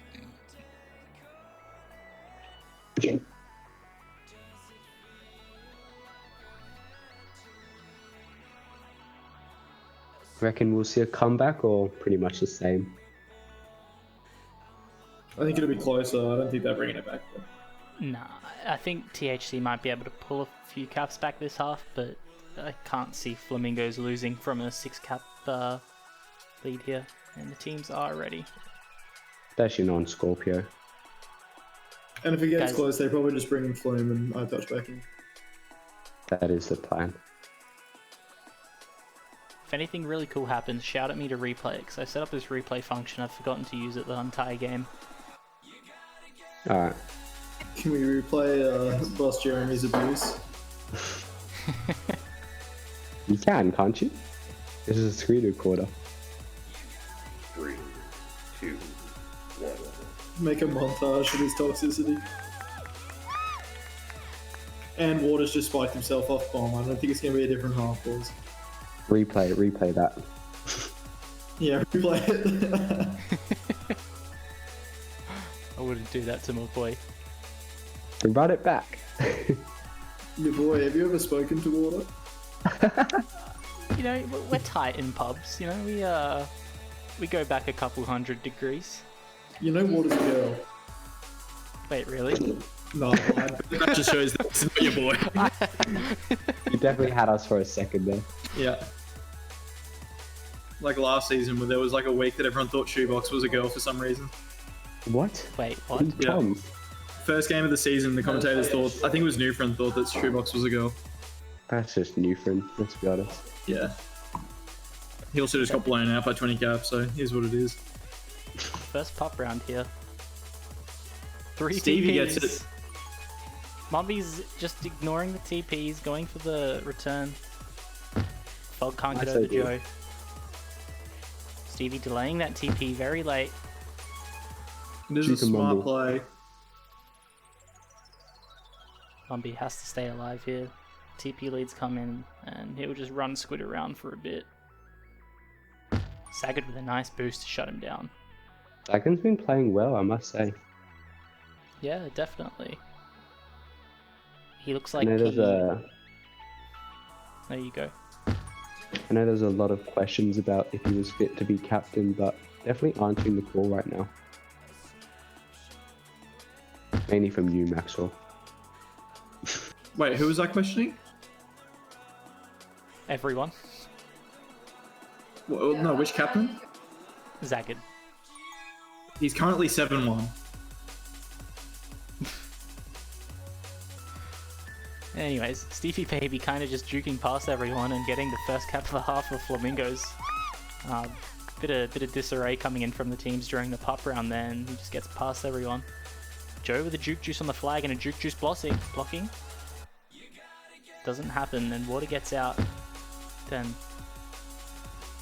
Reckon we'll see a comeback or pretty much the same? I think it'll be closer. I don't think they're bringing it back. Nah, I think THC might be able to pull a few caps back this half, but I can't see Flamingos losing from a 6-cap lead here, and the teams are ready. Especially non-Scorpio. And if it gets Guys, close, they probably just bring in Flume and iTouch back in. That is the plan. If anything really cool happens, shout at me to replay it, because I set up this replay function. I've forgotten to use it the entire game. Alright. Can we replay Boss Jeremy's abuse? You can, can't you? This is a screen recorder. 3, 2, 1. Make a montage of his toxicity. And Waters just spiked himself off bomb. I don't think it's going to be a different half, boys. Replay that. Yeah, replay it. I wouldn't do that to my boy. And run it back. Your boy, have you ever spoken to Water? You know, we're tight in pubs. You know, we go back a couple 100 degrees. You know Water's a girl. Wait, really? No, that just shows that it's not your boy. You definitely had us for a second there. Yeah. Like last season, where there was like a week that everyone thought Shoebox was a girl for some reason. What? Wait, what? Yeah. Tom? First game of the season, the commentators thought, I think it was Newfriend thought that Shoebox was a girl. That's just Newfriend, let's be honest. Yeah. He also just got blown out by 20 caps, so here's what it is. First pop round here. 3 Stevie TPs. gets it. Mumby's just ignoring the TPs, going for the return. Fog can't get Nice over idea. Joe. Stevie delaying that TP very late. It is a Cheeky smart mumble. play. Mumby has to stay alive here. TP leads come in, and he'll just run Squid around for a bit. Sagged with a nice boost to shut him down. Sagan's been playing well, I must say. Yeah, definitely. He looks I like know he... there's There you go. I know there's a lot of questions about if he was fit to be captain, but definitely answering the call right now. Mainly from you, Maxwell. Wait, who was that questioning? Everyone. Well, no, which captain? Zagged. He's currently 7-1. Anyways, Stevie Baby kind of just juking past everyone and getting the first cap of the half of Flumingos. Bit of disarray coming in from the teams during the pup round there, and he just gets past everyone. Joe with a juke juice on the flag and a juke juice blocking. Doesn't happen, and Water gets out, then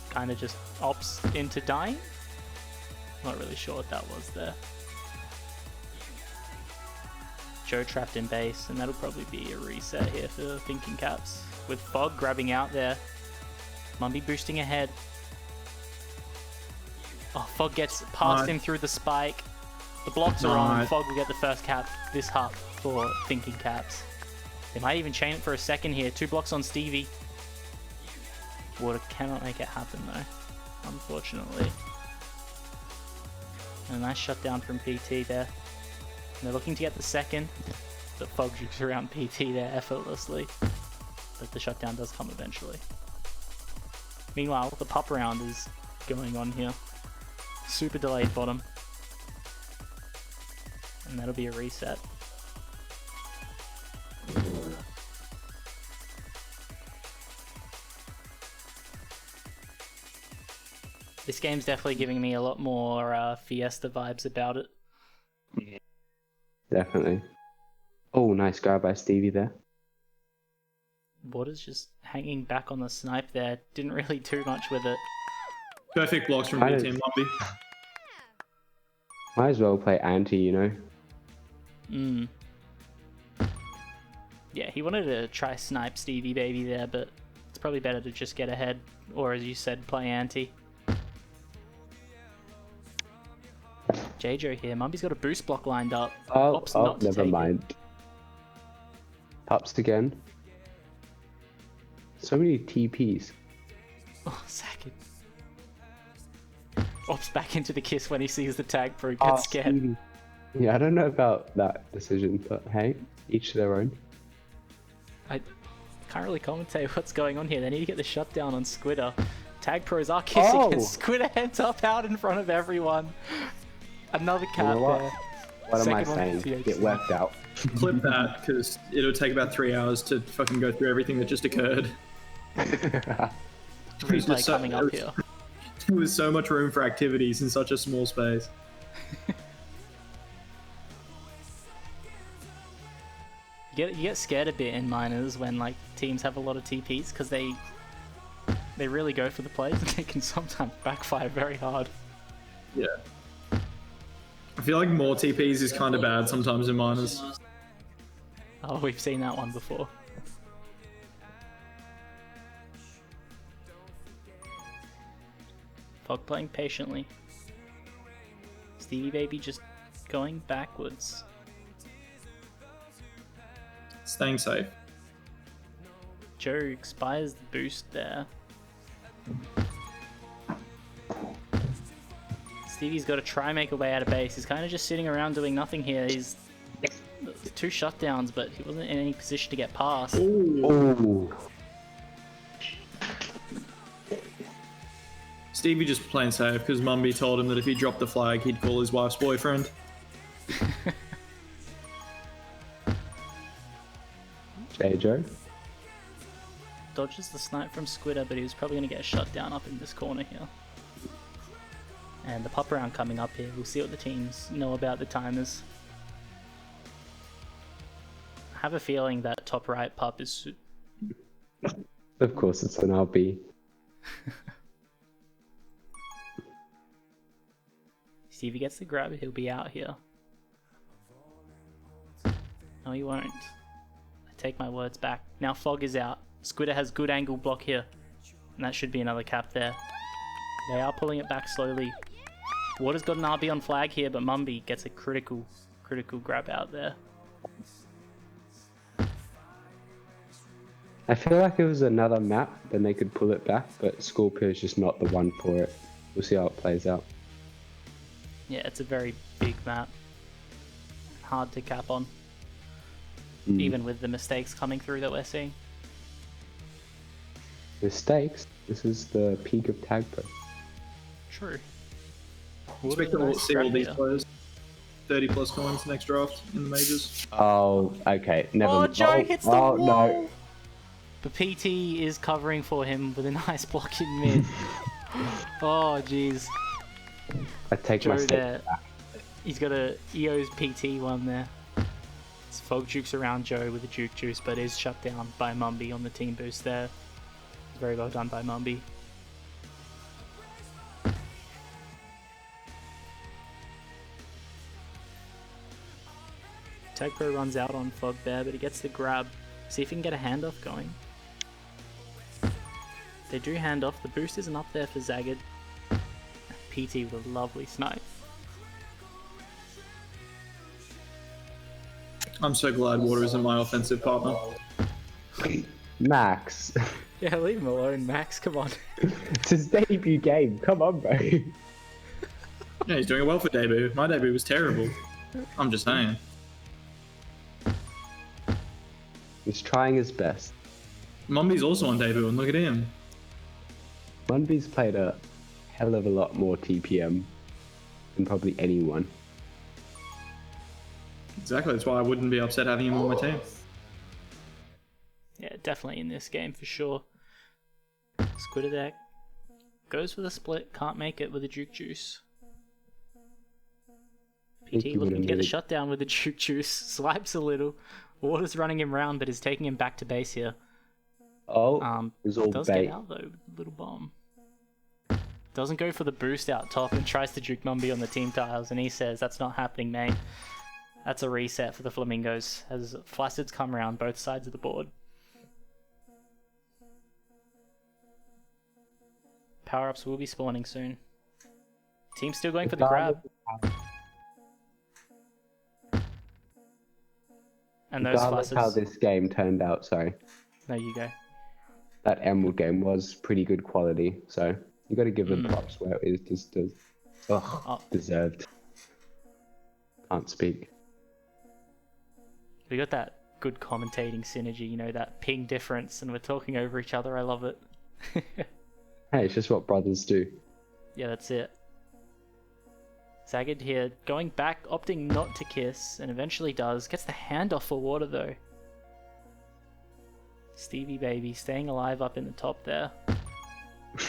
kind of just opts into dying. Not really sure what that was there. Joe trapped in base, and that'll probably be a reset here for Thinking Caps. With Fog grabbing out there. Mumby boosting ahead. Oh, Fog gets past him through the spike. The blocks are on. Fog will get the first cap this half for Thinking Caps. They might even chain it for a second here. 2 blocks on Stevie. Water cannot make it happen though, unfortunately. And a nice shutdown from PT there. And they're looking to get the second, but Fog jukes around PT there effortlessly. But the shutdown does come eventually. Meanwhile, the pup round is going on here. Super delayed bottom. And that'll be a reset. This game's definitely giving me a lot more Fiesta vibes about it. Definitely. Oh, nice grab by Stevie there. Water's just hanging back on the snipe there. Didn't really do much with it. Perfect blocks from B Team Mumby. Might as well play anti, you know. Yeah, he wanted to try snipe Stevie Baby there, but it's probably better to just get ahead, or as you said, play anti. JJ here. Mumby's got a boost block lined up. Oh, never mind. Pups again. So many TPs. Oh, Sackett. Ops back into the kiss when he sees the tag pro, gets scared. Stevie. Yeah, I don't know about that decision, but hey, each their own. I can't really commentate what's going on here. They need to get the shutdown on Squidder. Tag pros are kissing and Squidder ends up out in front of everyone. Another cap there. What am I saying? Get worked out. Clip that, because it'll take about 3 hours to fucking go through everything that just occurred. Replay coming up here. There was so much room for activities in such a small space. You get scared a bit in minors when like teams have a lot of TPs because they really go for the plays and they can sometimes backfire very hard. Yeah. I feel like more TPs is kind of bad sometimes in minors. Oh, we've seen that one before. Fog playing patiently. Stevie Baby just going backwards. Staying safe. Joe expires the boost there. Stevie's got to try and make a way out of base. He's kind of just sitting around doing nothing here. He's 2 shutdowns, but he wasn't in any position to get past. Ooh. Stevie just playing safe because Mumby told him that if he dropped the flag, he'd call his wife's boyfriend. Joe. Dodges the snipe from Squidder, but he was probably going to get a shutdown up in this corner here. And the pop round coming up here. We'll see what the teams know about the timers. I have a feeling that top right pup is... Of course, it's an RB. Stevie gets the grab, he'll be out here. No, he won't. I take my words back. Now Fog is out. Squidder has good angle block here. And that should be another cap there. They are pulling it back slowly. Water's got an RB on flag here, but Mumby gets a critical critical grab out there. I feel like if it was another map, then they could pull it back, but Scorpio is just not the one for it. We'll see how it plays out. Yeah, it's a very big map. Hard to cap on, Mm. even with the mistakes coming through that we're seeing. Mistakes? This is the peak of tag pro. True. Expect to see all these players. 30 plus coins next draft in the majors. Oh, okay. Never Oh, mind. Joe hits the wall! No. The PT is covering for him with a nice block in mid. Oh, jeez. I take my Joe step there. back. He's got a EO's PT one there. It's Fog Jukes around Joe with a Juke Juice, but is shut down by Mumby on the team boost there. Very well done by Mumby. Tag Pro runs out on Fog there, but he gets the grab. See if he can get a handoff going. They do hand off. The boost isn't up there for Zagged. PT with a lovely snipe. I'm so glad Water isn't my offensive partner. Max. Yeah, leave him alone, Max. Come on. It's his debut game. Come on, bro. Yeah, he's doing it well for debut. My debut was terrible. I'm just saying. He's trying his best. Mumby's also on debut, and look at him. Munby's played a hell of a lot more TPM than probably anyone. Exactly, that's why I wouldn't be upset having him on my team. Yeah, definitely in this game for sure. Squidderdeck goes for the split, can't make it with a Juke Juice. Think PT he looking would've to get the made- shutdown with the Juke Juice, swipes a little. Water's running him round, but is taking him back to base here. Oh, it was all Does bait. get out though, little bomb. Doesn't go for the boost out top and tries to juke Mumby on the team tiles, and he says, "That's not happening, mate." That's a reset for the Flamingos as Flaccids come around both sides of the board. Power-ups will be spawning soon. Team's still going for the grab. And those Regardless how Flaccids... this game turned out, sorry. There you go. That Emerald game was pretty good quality, so you got to give it props where it is just deserved. Can't speak. We got that good commentating synergy, you know, that ping difference, and we're talking over each other. I love it. Hey, it's just what brothers do. Yeah, that's it. Zagged here, going back, opting not to kiss, and eventually does. Gets the handoff for Water though. Stevie Baby staying alive up in the top there.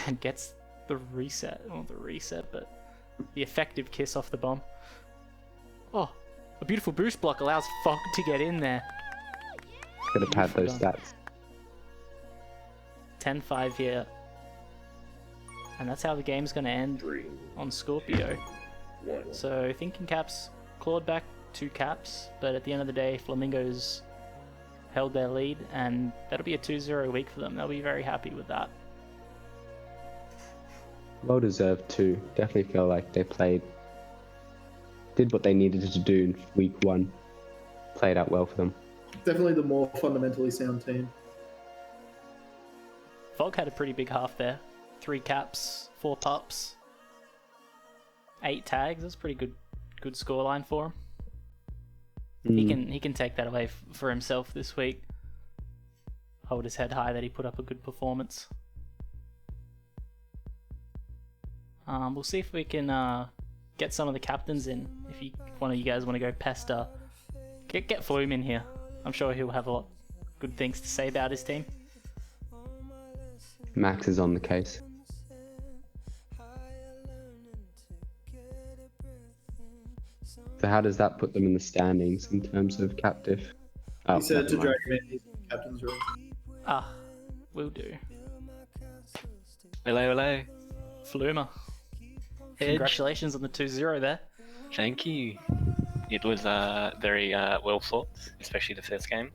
And gets the reset. Not the reset, but the effective kiss off the bomb. Oh, a beautiful boost block allows Fog to get in there. Gotta pad those Beautiful stats. 10-5 here. And that's how the game's going to end 3, on Scorpio. 1. So thinking caps clawed back 2 caps, but at the end of the day, Flamingos held their lead, and that'll be a 2-0 week for them. They'll be very happy with that. Well deserved too. Definitely feel like they did what they needed to do in week 1. Played out well for them. Definitely the more fundamentally sound team. Fog had a pretty big half there. 3 caps, 4 pups, 8 tags. That's a pretty good scoreline for him. He can take that away for himself this week. Hold his head high that he put up a good performance. We'll see if we can get some of the captains in. If one of you guys want to go pester, get Flume in here. I'm sure he'll have a lot of good things to say about his team. Max is on the case. So how does that put them in the standings in terms of captive? Oh, He said never to mind. drag him in, he's in the captain's room. Will do. Hello, hello. Flumer. Edge. Congratulations on the 2-0 there. Thank you. It was very well fought, especially the first game.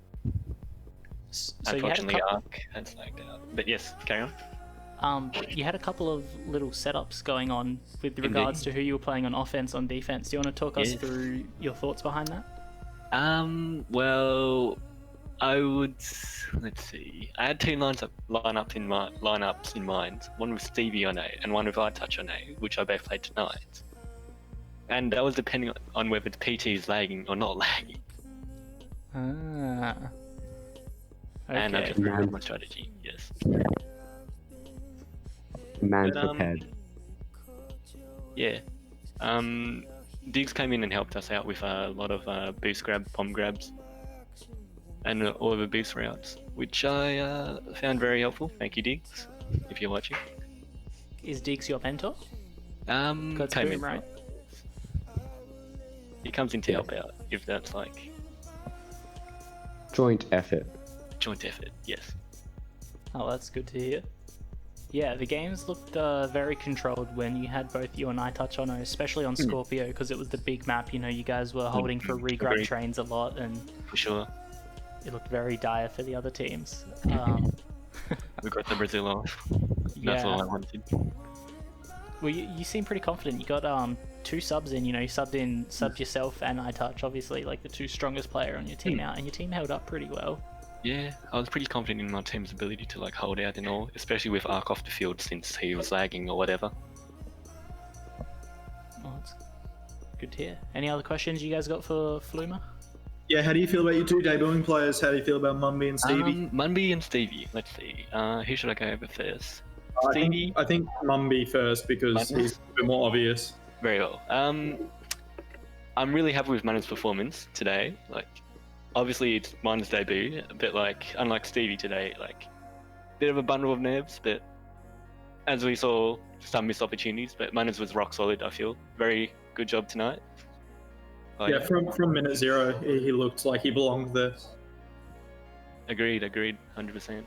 So you had a Unfortunately, couple, Ark had slagged out. But yes, carry on. You had a couple of little setups going on with regards to who you were playing on offense, on defense. Do you want to talk us through your thoughts behind that? Well, I would, let's see. I had two lineups in mind. One with Stevie on A and one with iTouch on A, which I both played tonight. And that was depending on whether the PT is lagging or not lagging. Ah. Okay. And I just reviewed my strategy. Yes. Man's But, prepared. Yeah. Diggs came in and helped us out with a lot of boost grab, bomb grabs, and all of the boost routes, which I found very helpful. Thank you, Diggs, if you're watching. Is Diggs your mentor? God's Came boom, in, right? He comes in to help out, if that's like Joint effort. joint effort. Yes. Oh, that's good to hear. Yeah, the games looked very controlled when you had both you and iTouch on, especially on Scorpio, because it was the big map. You know, you guys were holding for regrab Agreed. trains a lot, and For sure. it looked very dire for the other teams. We got the Brazil off. That's all I wanted. Well, you seem pretty confident. You got 2 subs in. You know, you subbed yourself and iTouch, obviously, like the 2 strongest player on your team out, and your team held up pretty well. Yeah, I was pretty confident in my team's ability to like hold out and all, especially with Ark off the field since he was lagging or whatever. Oh, that's good to hear. Any other questions you guys got for Fluma? Yeah, how do you feel about your 2 debuting players? How do you feel about Mumby and Stevie? Munby and Stevie. Let's see. Who should I go over first? Stevie. I think Mumby first because Mumby? he's a bit more obvious. Very well. I'm really happy with Mana's performance today. Like, obviously it's Mana's debut, a bit like, unlike Stevie today, like, bit of a bundle of nerves, but as we saw, some missed opportunities, but Mana's was rock solid, I feel. Very good job tonight. Yeah, from minute 0, he looked like he belonged there. Agreed, 100%.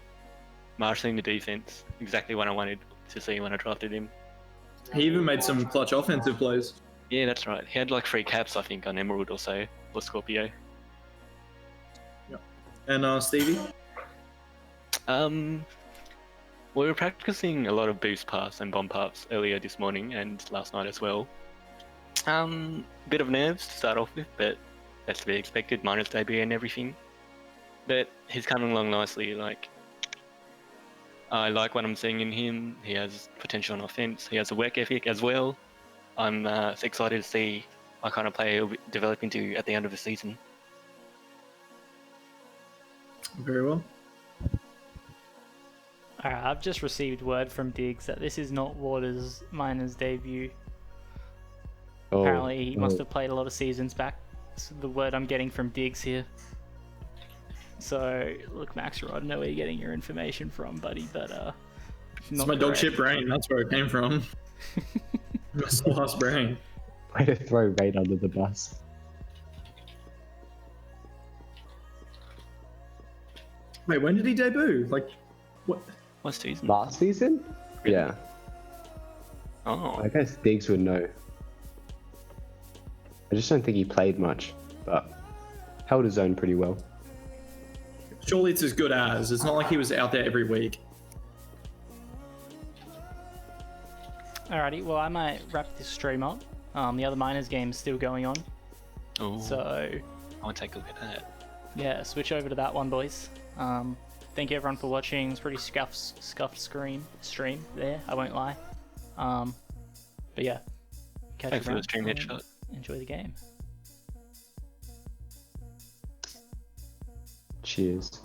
Marshalling the defense, exactly what I wanted to see when I drafted him. He even made some clutch offensive plays. Yeah, that's right. He had like 3 caps, I think, on Emerald or so, or Scorpio. And Stevie? We were practicing a lot of boost paths and bomb paths earlier this morning and last night as well. Bit of nerves to start off with, but that's to be expected, minus debut and everything. But he's coming along nicely, like, I like what I'm seeing in him. He has potential on offense. He has a work ethic as well. I'm excited to see what kind of player he'll develop into at the end of the season. Very well. Alright, I've just received word from Diggs that this is not Waters' Miner's debut. Oh, Apparently he must have played a lot of seasons back. That's the word I'm getting from Diggs here. So, look, Max, I don't know where you're getting your information from, buddy, but It's my dog shit brain, that's where it came from. My sauce brain. Way to throw Raid under the bus. Wait, when did he debut? Like, what? What season? Last season? Yeah. Oh, I guess Diggs would know. I just don't think he played much, but held his own pretty well. Surely it's as good as. It's not like he was out there every week. Alrighty, well, I might wrap this stream up. The other Miners game is still going on. oh. So, I want to take a look at that. yeah, switch over to that one, boys. Thank you everyone for watching. It's pretty scuffed stream there, I won't lie. But yeah, catch Thanks you for the around stream and headshot. enjoy the game. Cheers.